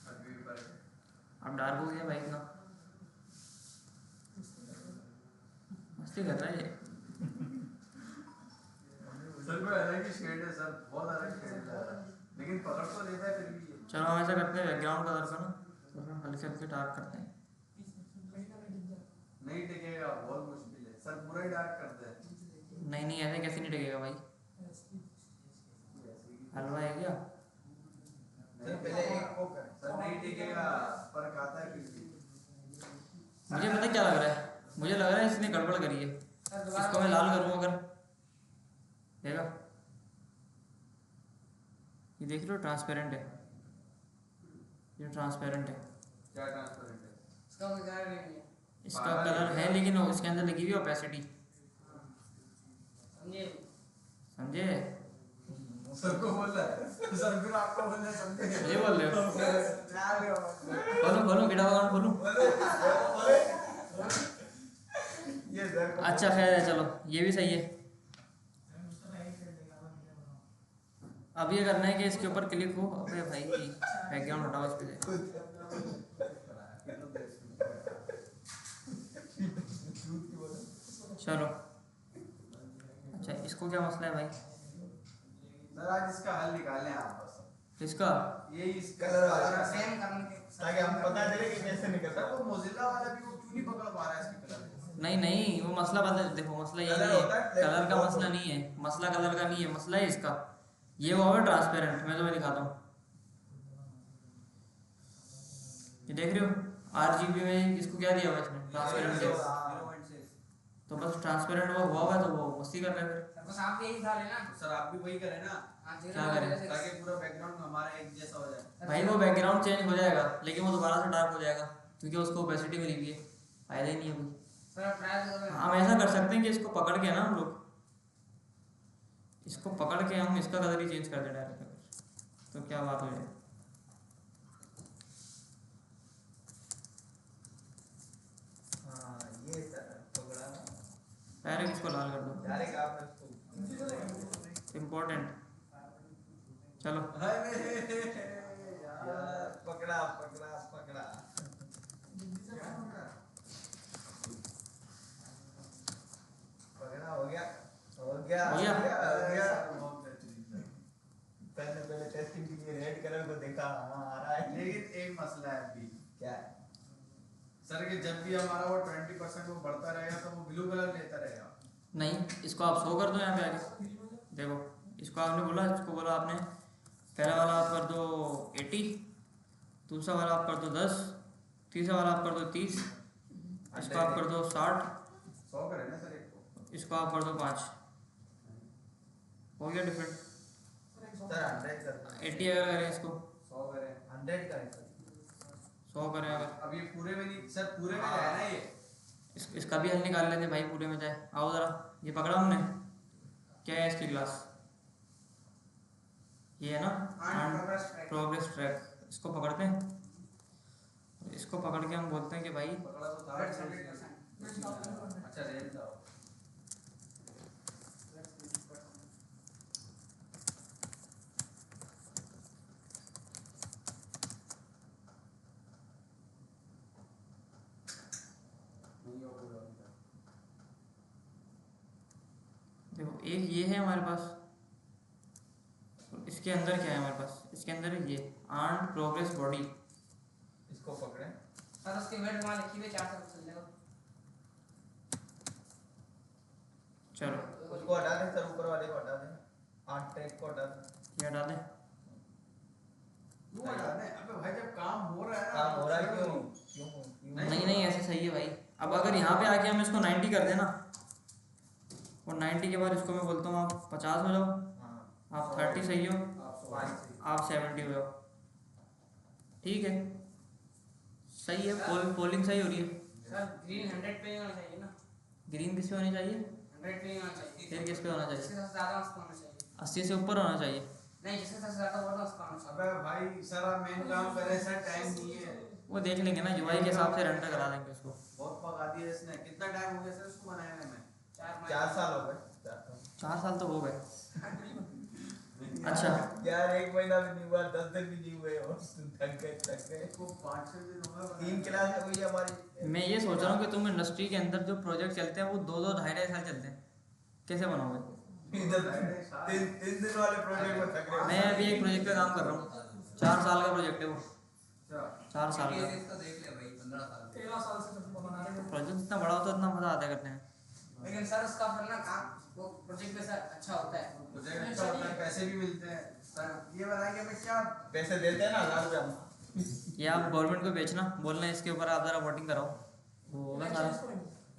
अभी भी पर अब डार्क हो गया भाई इतना मस्ती कर रहा है ये। सर कोई अलग ही शेड है सर, बहुत अलग शेड है लेकिन पकड़ तो लेता है फिर भी ये। चलो हम ऐसा करते हैं बैकग्राउंड कलर का ना थोड़ा हल्के हल्के डार्क करते हैं। नहीं टिकेगा, बहुत मुश्किल है सर, पूरा ही डार्क करते हैं। नहीं नहीं ऐसे कैसे नहीं टिकेगा भाई, हलवा है क्या? सर पहले एक को करें। सर नहीं टिकेगा, फर्क आता है फिर भी। मुझे पता क्या लग रहा है, मुझे लग रहा है इसने गड़बड़ करी है। इसको मैं लाल करूँ अगर, देखा ये देख लो ट्रांसपेरेंट है, ये ट्रांसपेरेंट है। क्या ट्रांसपेरेंट है? इसका कोई कलर नहीं है, इसका कलर है लेकिन वो इसके अंदर लगी हुई ओपेसिटी, समझे? समझे? सर को बोल रहा है सर, फिर आपको बोल रहा है, समझे? ये बोल रहे हो? खोलो खोलो गिटा अकाउंट खोलो। ये सर को अच्छा खैर है, चलो ये भी सही है। अब ये करना है कि इसके ऊपर क्लिक हो, अबे भाई बैकग्राउंड हटाओ इस पे से। चलो अच्छा इसको क्या मसला है भाई? सर आज इसका हल निकालें आप बस। इसका ये इस कलर वाला सेम करने के ताकि हम पता चले कि कैसे निकल सर रहा वो मोजिला वाला भी वो क्यों नहीं पकड़ पा रहा है इसके कलर को? नहीं नहीं वो मसला बदल, देखो मसला ये कलर नहीं होता है, है, कलर का मसला नहीं है, मसला कलर का नहीं है, मसला है इसका। ये वो है ट्रांसपेरेंट, मैं तुम्हें दिखाता हूँ, ये देख रहे हो RGB में इसको क्या दिया हुआ है इसने, ट्रांसपेरेंट दिया हुआ है। 0.6 तो बस ट्रांसपेरेंट वो हुआ है तो वो मस्ती कर रहा है फिर। बस आप यही डाले ना। सर आप भी वही करें ना, हाँ, क्या करें? ताकि पूरा बैकग्राउंड हमारा एक जैसा हो जाए। भाई वो बैकग्राउंड चेंज हो जाएगा लेकिन वो दोबारा से डार्क हो जाएगा क्योंकि उसको ओपेसिटी मिली हुई है, फायदा ही नहीं है कोई। सर आप ट्राई करो ना। हम ऐसा कर सकते हैं कि इसको पकड़ के ना हम लोग इसको पकड़ के हम इसका कलर ही चेंज कर दें डायरेक्ट, तो क्या बात हो जाए। हाँ ये सर पकड़ा डायरेक्ट इसको लाल कर दो, डायरेक्ट आप इसको इम्पोर्टेंट। चलो अरे यार पकड़ा पकड़ा पकड़ा पकड़ा, हो गया हो गया हो गया? हो गया। बहुत बेहतरीन सर। पहले पहले टेस्टिंग के लिए रेड कलर को देखा, हाँ आ रहा है। लेकिन एक मसला है अभी क्या है? सर कि जब भी हमारा वो 20% वो बढ़ता रहेगा तो वो ब्लू कलर लेता रहेगा। नहीं इसको आप शो कर दो यहाँ पे आगे, देखो इसको आपने बोला, इसको बोला आपने पहला वाला आप कर दो 80, दूसरा वाला आप कर दो 10, तीसरा वाला आप कर दो 30, इसको आप कर दो 60, 100 करे ना सर एक को। इसको आप कर दो 5, हो गया डिफरेंट। सर 100 कर 80 अगर करें इसको 100 करे। 100 करें सर। 100 करें अगर, अब ये पूरे में नहीं सर, पूरे में है ना ये। इसका भी हल निकाल लेते भाई पूरे में जाए। आओ ज़रा, ये पकड़ा हमने, क्या है इसकी क्लास, ये है ना प्रोग्रेस ट्रैक, इसको पकड़ते हैं, इसको पकड़ के हम बोलते हैं कि भाई पकड़ा तो था 100%। अच्छा रेंज था। नहीं हो पूरा अभी तक। देखो एक ये है हमारे पास, इसके अंदर क्या है हमारे पास, इसके अंदर है ये आर्म प्रोग्रेस बॉडी। इसको पकड़े, सर उसके वेट वहाँ लिखी हुई 400 चल जाएगा। चलो उसको हटा दें सर, ऊपर वाले को हटा दें, 8 ट्रैक को हटा दें। ये हटा दें, क्यों हटा दें? अबे भाई जब काम हो रहा है ना, काम हो रहा है क्यों नहीं नहीं ऐसे सही है भाई। अब अगर यहाँ पे आके हम इसको 90 कर देना और 90 के बाद इसको मैं बोलता हूँ आप 50 हो जाओ, हाँ आप 30 सही हो, आप 100 से। आप 70 हो जाओ, ठीक है सही है। पोलिंग सही हो रही है। सर ग्रीन 100 पे ही होना चाहिए ना, ग्रीन किस पे होनी चाहिए, 100 पे ही होना चाहिए। फिर किस पे होना इससे चाहिए, सबसे ज़्यादा उसका होना चाहिए। 80 से ऊपर होना चाहिए। नहीं जिससे सबसे ज़्यादा वोट है उसका होना चाहिए। अबे भाई सर आप मेन काम कर रहे हैं सर, टाइम नहीं है। वो देख लेंगे ना, यूआई के हिसाब से रेंडर करा देंगे उसको। बहुत पका दिया इसने। कितना टाइम हो गया सर उसको बनाने में? 4 साल हो गए। 4 साल तो हो गए। अच्छा यार 1 महीना भी नहीं हुआ, 10 दिन भी नहीं हुए और थक गए। इसको 5-6 दिन हो गए 3 क्लास हुई हमारी। मैं ये सोच रहा हूँ कि तुम इंडस्ट्री के अंदर जो प्रोजेक्ट चलते हैं वो 2-2 ढाई साल चलते हैं, कैसे बनाओगे? इधर 3 दिन वाले प्रोजेक्ट में थक रहे। मैं अभी एक प्रोजेक्ट पे काम कर रहा हूँ, 4 साल का प्रोजेक्ट है वो, 4 साल का। इसका देख ले भाई 15 साल 13 साल से तुमको बना रहे हो। प्रोजेक्ट जितना बड़ा होता है उतना मजा आता है करने में। लेकिन सर उसका फिर ना काम वो प्रोजेक्ट पे सर अच्छा होता है। प्रोजेक्ट अच्छा होता है, पैसे भी मिलते हैं। सर ये बनाएंगे मैं क्या पैसे देते हैं ना 1000 रुपए हम। ये आप गवर्नमेंट को बेचना, बोलना है इसके ऊपर आप जरा वोटिंग कराओ, वो होगा सारा।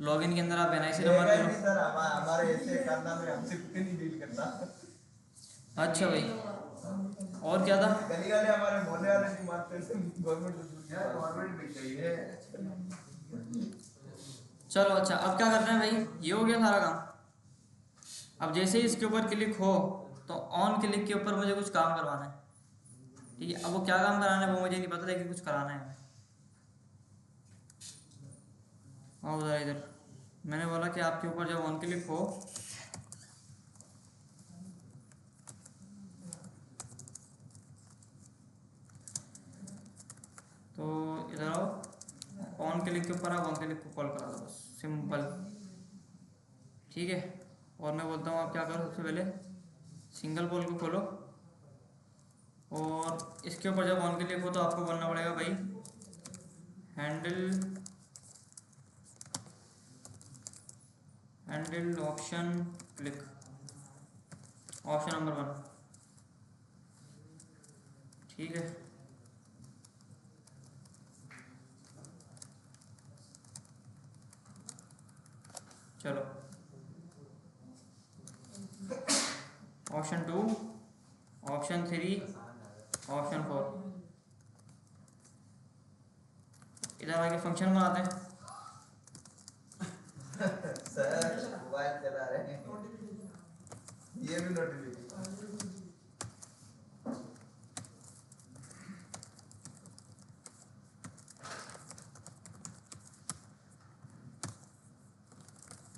लॉगिन के अंदर आप एनआईसी नंबर ये ले नहीं लो। सर, हमारे ऐसे करना में हमसे कोई नहीं डील करता। अच्छा भाई, और क्या था? गली वाले हमारे मोहल्ले वाले नहीं मानते, गवर्नमेंट तो दूर की यार बात है। गवर्नमेंट बिक गई है। चलो अच्छा, अब क्या करना है भाई? ये हो गया सारा काम। अब जैसे ही इसके ऊपर क्लिक हो तो ऑन क्लिक के ऊपर मुझे कुछ काम करवाना है, ठीक है? अब वो क्या काम कराना है वो मुझे नहीं पता, लेकिन कुछ कराना है हमें। आओ जरा इधर। मैंने बोला कि आपके ऊपर जब ऑन क्लिक हो तो इधर आओ, ऑन क्लिक के ऊपर आप ऑन क्लिक को कॉल करा दो बस, सिंपल, ठीक है? और मैं बोलता हूँ आप क्या करो, सबसे पहले सिंगल पोल को खोलो और इसके ऊपर जब ऑन क्लिक हो तो आपको बोलना पड़ेगा भाई handle option click, option number 1, ठीक है? चलो ऑप्शन 2, ऑप्शन 3, ऑप्शन 4, इधर आके फंक्शन बनाते हैं। सर मोबाइल चला रहे हैं, ये भी नोटिफिकेशन।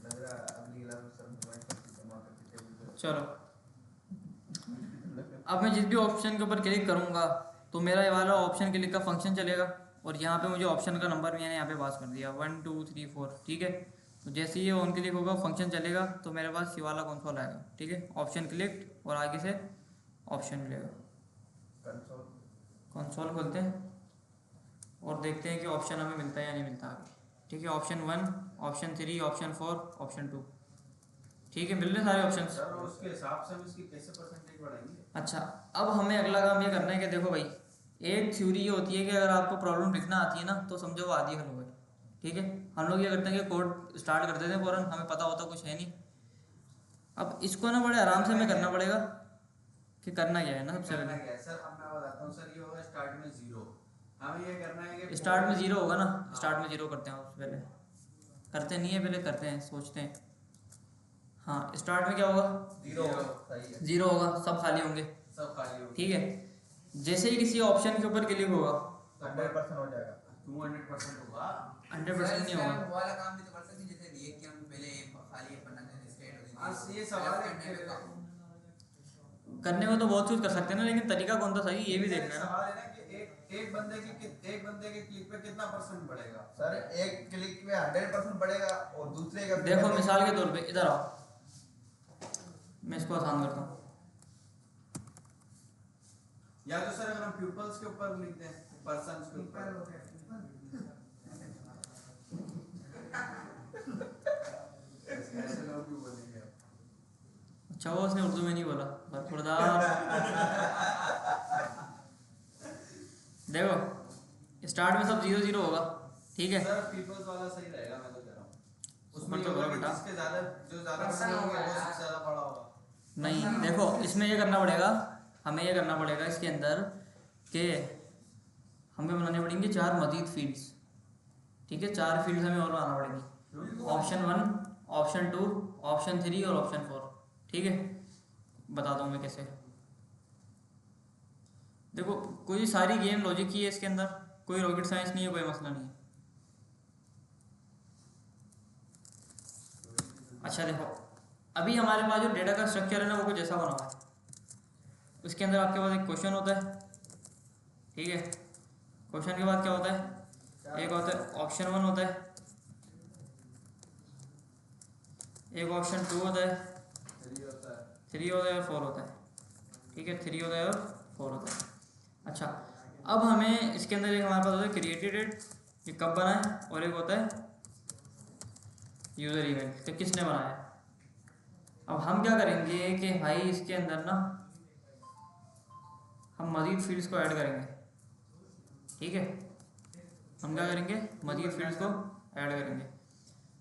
लग रहा अगली क्लास में सर मोबाइल जमा करके टेबल पे। चलो अब मैं जिस भी ऑप्शन के ऊपर क्लिक करूंगा तो मेरा ये वाला ऑप्शन क्लिक का फंक्शन चलेगा और यहाँ पे मुझे ऑप्शन का नंबर मैंने यहाँ पे पास कर दिया 1 2 3 4, ठीक है? तो जैसे ही ये ऑन क्लिक होगा फंक्शन चलेगा तो मेरे पास ये वाला कंसोल आएगा, ठीक है? ऑप्शन क्लिक और आगे से ऑप्शन मिलेगा। कंसोल खोलते हैं और देखते हैं कि ऑप्शन हमें मिलता है या नहीं मिलता आगे, ठीक है? ऑप्शन 1, ऑप्शन 3, ऑप्शन 4, ऑप्शन 2, ठीक है? मिल रहे सारे ऑप्शन। सर उसके हिसाब से हम इसकी कैसे परसेंटेज बढ़ाएंगे? अच्छा, अब हमें अगला काम ये करना है कि देखो भाई, एक थ्योरी ये होती है कि अगर आपको प्रॉब्लम लिखना आती है ना तो समझो वो आधी हल हो गई, ठीक है? हम लोग ये करते हैं कि कोड स्टार्ट कर देते हैं फ़ौरन, हमें पता होता कुछ है नहीं। अब इसको ना बड़े आराम से हमें करना पड़ेगा कि करना क्या है ना। सबसे करना पहले क्या है सर, अब मैं बताता हूँ सर। ये होगा स्टार्ट में 0, हमें ये करना है कि स्टार्ट में 0 होगा ना, स्टार्ट में 0 करते हैं सबसे पहले, करते नहीं है पहले, करते हैं, सोचते हैं। हाँ, स्टार्ट में क्या होगा? 0 सही है। 0 होगा, सब खाली होंगे, सब खाली होगा। ठीक है? जैसे ही किसी ऑप्शन के ऊपर क्लिक होगा 100% हो जाएगा। 200% होगा। 100% नहीं होगा। वो वाला काम भी तो कर सकते हैं, जैसे रिएक्ट के हम पहले एक खाली पन्ना स्टेट हो हाँ, गई ये सवाल है करने में काम। करने को तो बहुत कुछ कर सकते हैं ना, लेकिन तरीका कौन सा सही ये भी सर, देखना है ना। सवाल है ना कि एक बंदे के क्लिक पे कितना परसेंट बढ़ेगा? सर एक क्लिक में 100% बढ़ेगा और दूसरे का देखो मिसाल के तौर पे इधर आओ, मैं इसको आसान करता हूँ। या तो सर अगर हम प्यूपल्स के ऊपर लिखते हैं, पर्सन्स के ऊपर, ऐसे लोग भी बोलेंगे। अच्छा, वो उसने उर्दू में नहीं बोला, बरखुरदार। देखो स्टार्ट में सब 0 0 होगा, ठीक है? सर पीपल्स वाला सही रहेगा, मैं तो कह रहा हूँ। उसमें ऊपर तो ये होगा बोलो कि बेटा। जिसके ज्यादा जो ज्यादा पर्सन बड़े होंगे होगा वो यार। सबसे ज्यादा बड़ा होगा। नहीं, देखो इसमें ये करना पड़ेगा, हमें ये करना पड़ेगा इसके अंदर कि हमें बनाने पड़ेंगे 4 मजीद फील्ड्स, ठीक है? 4 फील्ड्स हमें और बनाना पड़ेंगी, ऑप्शन 1, ऑप्शन 2, ऑप्शन 3 और ऑप्शन 4, ठीक है? बताता हूँ मैं कैसे। देखो कोई सारी गेम लॉजिक की है इसके अंदर, कोई रॉकेट साइंस नहीं है, कोई मसला नहीं है। अच्छा देखो, अभी हमारे पास जो डेटा का स्ट्रक्चर है ना वो कुछ ऐसा बना हुआ है। उसके अंदर आपके पास एक क्वेश्चन होता है, ठीक है। क्वेश्चन के बाद क्या होता है, एक होता है ऑप्शन 1 होता है, एक ऑप्शन 2 होता है, 3 होता है और 4 होता है, ठीक है। 3 होता है और 4 होता है। अच्छा, अब हमें इसके अंदर एक हमारे पास होता है क्रिएटेड डेट, ये कब बना है, और एक होता है यूज़र ईमेल कि किसने बनाया है। अब हम क्या करेंगे कि भाई इसके अंदर ना हम मज़ीद फील्ड्स को ऐड करेंगे, ठीक है। हम क्या करेंगे, मज़ीद फील्ड्स को ऐड करेंगे।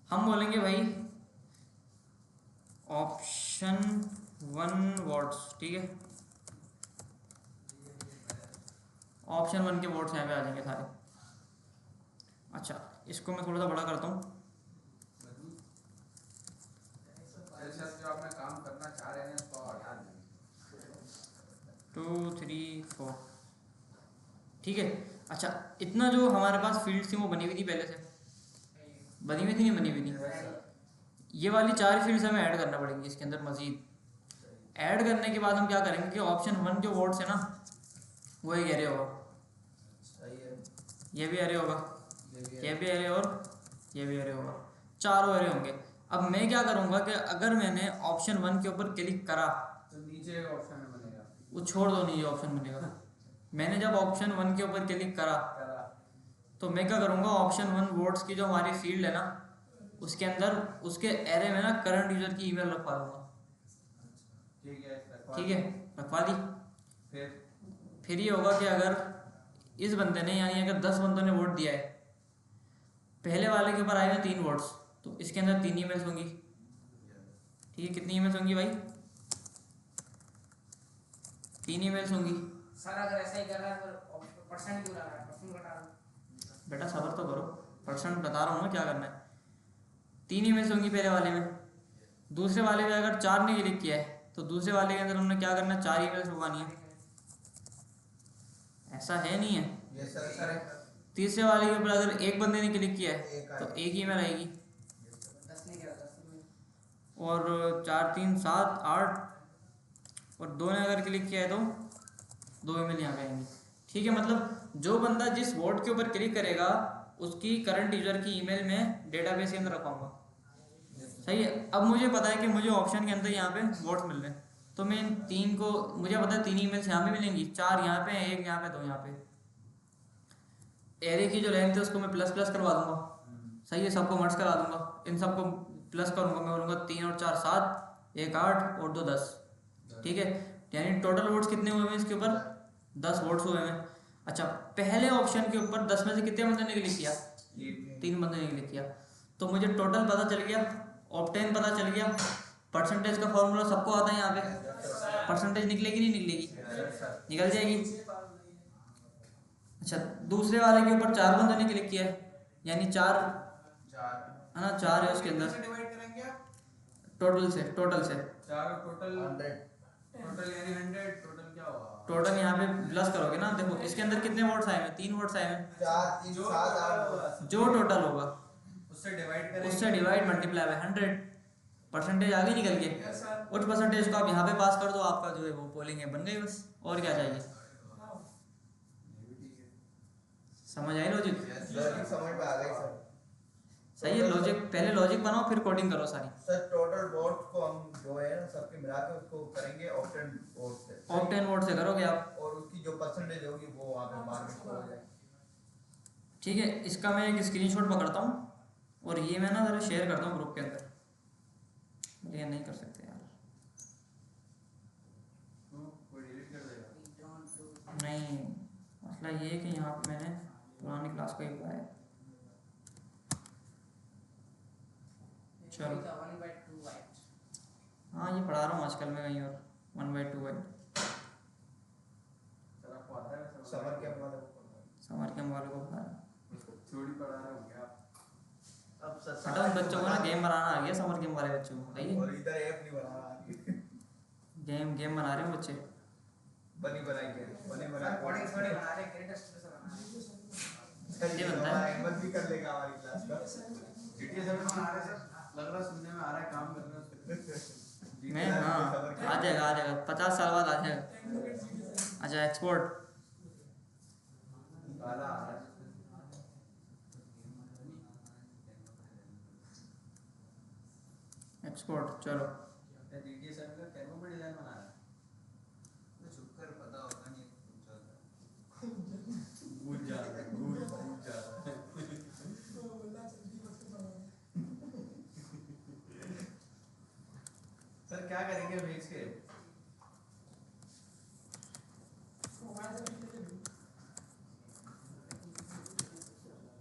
हम बोलेंगे भाई ऑप्शन 1 वर्ड्स, ठीक है। ऑप्शन 1 के वर्ड्स यहाँ पे आ जाएंगे सारे। अच्छा, इसको मैं थोड़ा सा बड़ा करता हूँ। जो आपने काम करना चाह रहे हैं उसको हटा दें। 2 3 4, ठीक है। अच्छा, इतना जो हमारे पास फील्ड थी वो बनी हुई थी पहले से, बनी हुई थी, नहीं बनी हुई थी। ये वाली 4 फील्ड्स हमें ऐड करना पड़ेंगी इसके अंदर मज़ीद। ऐड करने के बाद हम क्या करेंगे कि ऑप्शन 1 जो वर्ड्स है ना वो एक एरे होगा, सही है। ये भी एरे होगा, ये भी एरे और ये भी एरे होगा, चारों एरे होंगे। अब मैं क्या करूँगा कि अगर मैंने ऑप्शन 1 के ऊपर क्लिक करा तो नीचे एक ऑप्शन में बनेगा, वो छोड़ दो, नहीं ऑप्शन बनेगा। मैंने जब ऑप्शन 1 के ऊपर क्लिक करा तो मैं क्या करूँगा, ऑप्शन 1 वर्ड्स की जो हमारी फील्ड है ना उसके अंदर उसके एरे में ना करंट यूजर की ईमेल रखवा दूंगा, ठीक है। रखवा दी। फिर ये होगा कि अगर इस बंदे ने, यानी अगर 10 बंदों ने वोट दिया है, पहले वाले के ऊपर आए हुए 3 वोट्स, तो इसके अंदर 3 ईमेल्स होंगी, ठीक है। कितनी ईमेल्स होंगी भाई, 3 ईमेल्स होंगी। सर अगर ऐसा ही कर रहा है तो परसेंट क्यों लगा रहा है, परसेंट घटा रहा है। बेटा सब्र तो करो, परसेंट बता रहा हूँ ना क्या करना है। 3 ईमेल्स होंगी पहले वाले में। दूसरे वाले में अगर 4 ने क्लिक किया है तो दूसरे वाले के अंदर हमने क्या करना है, 4 ईमेल्स लगवानी है। ऐसा है नहीं है। ये सर तीसरे वाले के ऊपर अगर एक बंदे ने क्लिक किया है तो एक ईमेल आएगी, 10 नहीं करा, 10 में और 4 3 7 8, और 2 ने अगर क्लिक किया है तो 2 ईमेल यहाँ पे आएंगी, ठीक है। मतलब जो बंदा जिस वोट के ऊपर क्लिक करेगा उसकी करंट यूजर की ईमेल में डेटाबेस के अंदर रखवाऊंगा, सही है। अब मुझे पता है कि मुझे ऑप्शन के अंदर यहाँ पे वोट्स मिल रहे हैं, तो मैं इन 3 को, मुझे पता है 3 ईमेल्स यहाँ पे मिलेंगी, 4 यहाँ पे, 1 यहाँ पे, 2 यहाँ पे। एरे की जो लेंथ है उसको मैं प्लस प्लस करवा दूंगा, सही है। सबको मर्ज करा दूंगा, इन सबको प्लस करूंगा, मैं बोलूँगा 3 और 4 7, 1 8 और 2 10, ठीक है। यानी टोटल वोट्स कितने हुए हैं इसके ऊपर, 10 वोट्स हुए हैं। अच्छा, पहले ऑप्शन के ऊपर 10 में से कितने बंदे ने क्लिक किया, 3 बंदे ने क्लिक किया, तो मुझे टोटल पता चल गया, ऑप्टेन पता चल गया। परसेंटेज का फॉर्मूला सबको आता है यहाँ पे, परसेंटेज निकलेगी नहीं निकलेगी, निकल जाएगी। अच्छा, दूसरे वाले के ऊपर 4 बंदों ने क्लिक किया है, यानी 4 है ना, 4 है उसके अंदर डिवाइड करेंगे आप टोटल से 4 टोटल 100 टोटल यानी 100 टोटल क्या होगा, टोटल यहाँ पे प्लस करोगे ना, देखो इसके अंदर कितने वोट्स आए हैं, 3 वोट्स आए हैं। 4 3 7 8 जो टोटल होगा उससे डिवाइड करेंगे, उससे डिवाइड मल्टीप्लाई बाय 100, परसेंटेज आगे निकल के उस परसेंटेज को आप यहाँ पे पास कर दो, आपका जो है वो पोलिंग है बन गई, बस और क्या चाहिए। समझ आई लॉजिक, लॉजिक समझ में आ गई सर। सही है। लॉजिक पहले लॉजिक बनाओ फिर कोडिंग करो सारी। सर टोटल वोट को हम जो है ना सबके मिला के उसको करेंगे ऑप्टेन वोट से, ऑप्टेन वोट से करोगे आप, और उसकी जो परसेंटेज होगी वो वहाँ पे बाद में शो हो जाएगी, ठीक है। इसका मैं एक स्क्रीनशॉट पकड़ता हूँ और ये मैं ना ज़रा शेयर करता हूँ ग्रुप के अंदर, ये नहीं कर सकते यार, कोई डिलीट कर देगा। नहीं मसला ये है कि यहाँ पे मैंने पुरानी क्लास का ही पढ़ाया है। चलो 1/2 वाइट। हाँ ये पढ़ा रहा हूँ आजकल मैं कहीं और, 1/2 वाइट। सर आपको आता है समर के वाले को समर के वालों को पढ़ा रहा हूँ। थ्योरी पढ़ा रहे होंगे आप। अब सर बेटा उन बच्चों को ना गेम बनाना आ गया, समर गेम वाले बच्चों को, सही है। और इधर ऐप नहीं बना रहा, गेम बना रहे हैं बच्चे। बनी बनाई के बनी सर बनाई कोडिंग थोड़ी बना रहे, कैरेक्टर स्ट्रक्चर बना रहे। ये बनता है। अहमद भी कर लेगा हमारी क्लास का। GTA 7 में आ रहा है सर, लग रहा है सुनने में आ रहा है, काम कर रहे हैं उस पे। मैं हाँ आ जाएगा 50 साल बाद आ जाएगा। अच्छा एक्सपोर्ट काला आ रहा है। एक्सपोर्ट चलो क्या GTA 7 का कैमरा पे डिजाइन बना रहा है? तो छुप कर पता होगा नहीं कुछ चलता है। गूंज जा रहा है, गूंज जा रहा है। सर क्या करेंगे बेच के?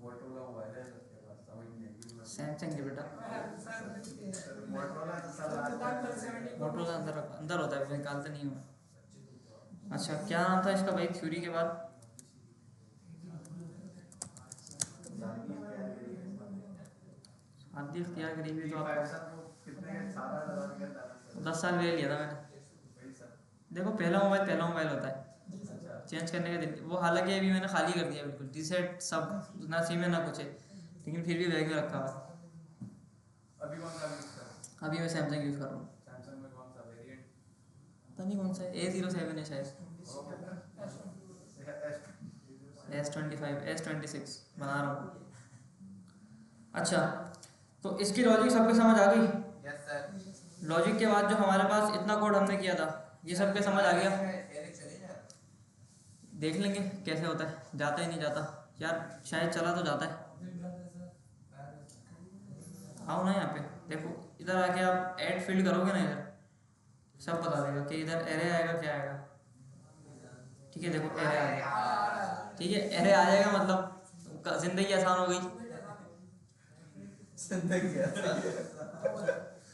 मोटरोला मोबाइल है सबके पास, समझ नहीं आएगी बस। सैमसंग के बेटा मोटरोला तो सर मोटरोला अंदर होता है, वो निकालते नहीं हो। अच्छा क्या नाम था इसका भाई थ्योरी के बाद? आदि इख्तियार गरीबी तो आपका 10 साल ले लिया था मैंने। देखो पहला मोबाइल होता है, चेंज करने का दिन वो, हालांकि अभी मैंने खाली कर दिया बिल्कुल, रीसेट सब, ना सिम है ना कुछ है, लेकिन फिर भी बैग में रखा हुआ है। अभी कौन सा यूज कर रहे हो? अभी मैं सैमसंग यूज़ कर रहा हूँ, सैमसंग में कौन सा वेरिएंट? पता नहीं कौन सा है, A07 है शायद, S25 S26 बना रहा हूँ। अच्छा तो इसकी लॉजिक सबके समझ आ गई? Yes sir. लॉजिक के बाद जो हमारे पास इतना कोड हमने किया था ये सबके समझ आ गया? एरिक चले जा। देख लेंगे कैसे होता है, जाता ही नहीं जाता यार, शायद चला तो जाता है। आओ ना यहाँ पे देखो, इधर आके आप ऐड फील्ड करोगे ना, इधर सब बता देगा कि इधर एरे आएगा क्या आएगा। ठीक है देखो एरे आ गया, ठीक है एरे आ जाएगा मतलब जिंदगी आसान हो गई।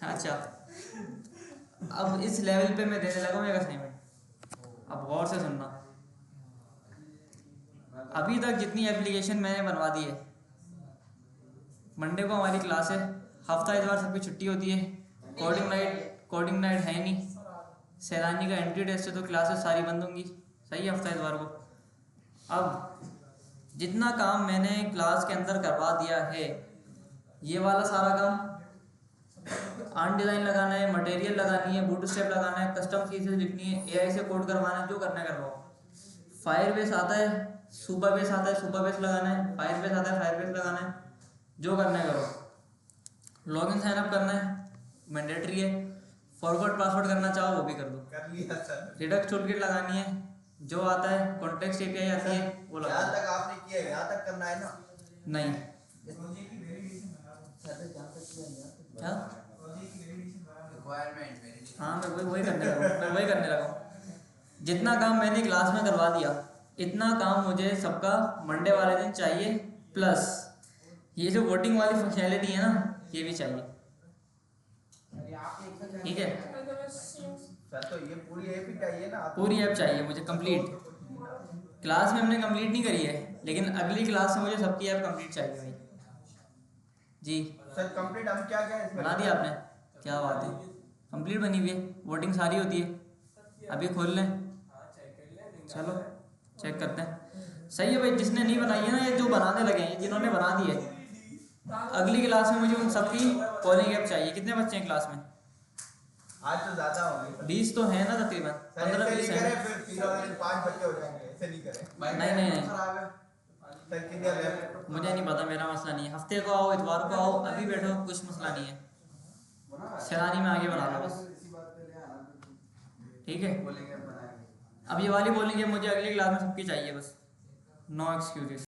अच्छा अब इस लेवल पे मैं देने लगा हूँ एक असाइनमेंट, अब गौर से सुनना। अभी तक जितनी एप्लीकेशन मैंने बनवा दी है, मंडे को हमारी क्लास है, हफ्ता इतवार सबकी छुट्टी होती है, कोडिंग नाइट है नहीं, सैलानी का एंट्री टेस्ट है तो क्लासेस सारी बंद होंगी, सही है हफ्ता इतवार को। अब जितना काम मैंने क्लास के अंदर करवा दिया है, ये वाला सारा काम, आर्ट डिज़ाइन लगाना है, मटेरियल लगानी है, बूटस्ट्रैप लगाना है, कस्टम चीज़ें लिखनी है, एआई से कोड करवाना है, जो करना है करवाओ। फायरबेस आता है, सुपरबेस आता है, सुपरबेस लगाना है, फायरबेस आता है, फायरबेस लगाना है, जो करना है करो। लॉगिन साइन अप करना है, मैंडेटरी है, फॉरवर्ड पासवर्ड करना चाहो वो भी कर दो। कर लिया सर। रिडक्स टूलकिट लगानी है, जो आता है, कॉन्टेक्स्ट एपीआई आती है वो लगा यहाँ दो। तक आपने किया है, यहाँ तक करना है ना? नहीं क्या? Requirement verification. हाँ मैं वही करने लगा हूँ। जितना काम मैंने क्लास में करवा दिया, इतना काम मुझे सबका मंडे वाले दिन चाहिए, प्लस ये जो वोटिंग वाली फंक्शनैलिटी है ना, ये भी चाहिए। ठीक है सर तो ये पूरी ऐप ही चाहिए ना आपको? पूरी ऐप चाहिए मुझे कंप्लीट। क्लास में हमने कंप्लीट नहीं करी है, लेकिन अगली क्लास से मुझे सबकी ऐप कंप्लीट चाहिए भाई जी। सर कंप्लीट हम क्या क्या इसमें बना दिया आपने? क्या बात है, कंप्लीट बनी हुई है, वोटिंग सारी होती है। अभी खोल लें, चलो चेक करते हैं। सही है भाई, जिसने नहीं बनाई है ना, ये जो बनाने लगे हैं, जिन्होंने बना दी है, अगली क्लास में मुझे उन सबकी पोलिंग ऐप चाहिए। कितने बच्चे हैं क्लास में? आज तो ज्यादा होंगे 20 तो है ना तकरीबन, सर। 15-20 ऐसे नहीं है। करें, फिर तीनों दिन 5 बच्चे हो जाएंगे, ऐसे नहीं करें। नहीं सर कितने लेफ्ट? मुझे नहीं पता, मेरा मसला नहीं है। हफ्ते को आओ, इतवार को आओ, अभी बैठो, कुछ मसला नहीं है। सैलानी में आगे बना लो बस, ठीक है। अब ये वाली बोलेंगे मुझे अगली क्लास में सबकी चाहिए बस, नो एक्सक्यूजेस।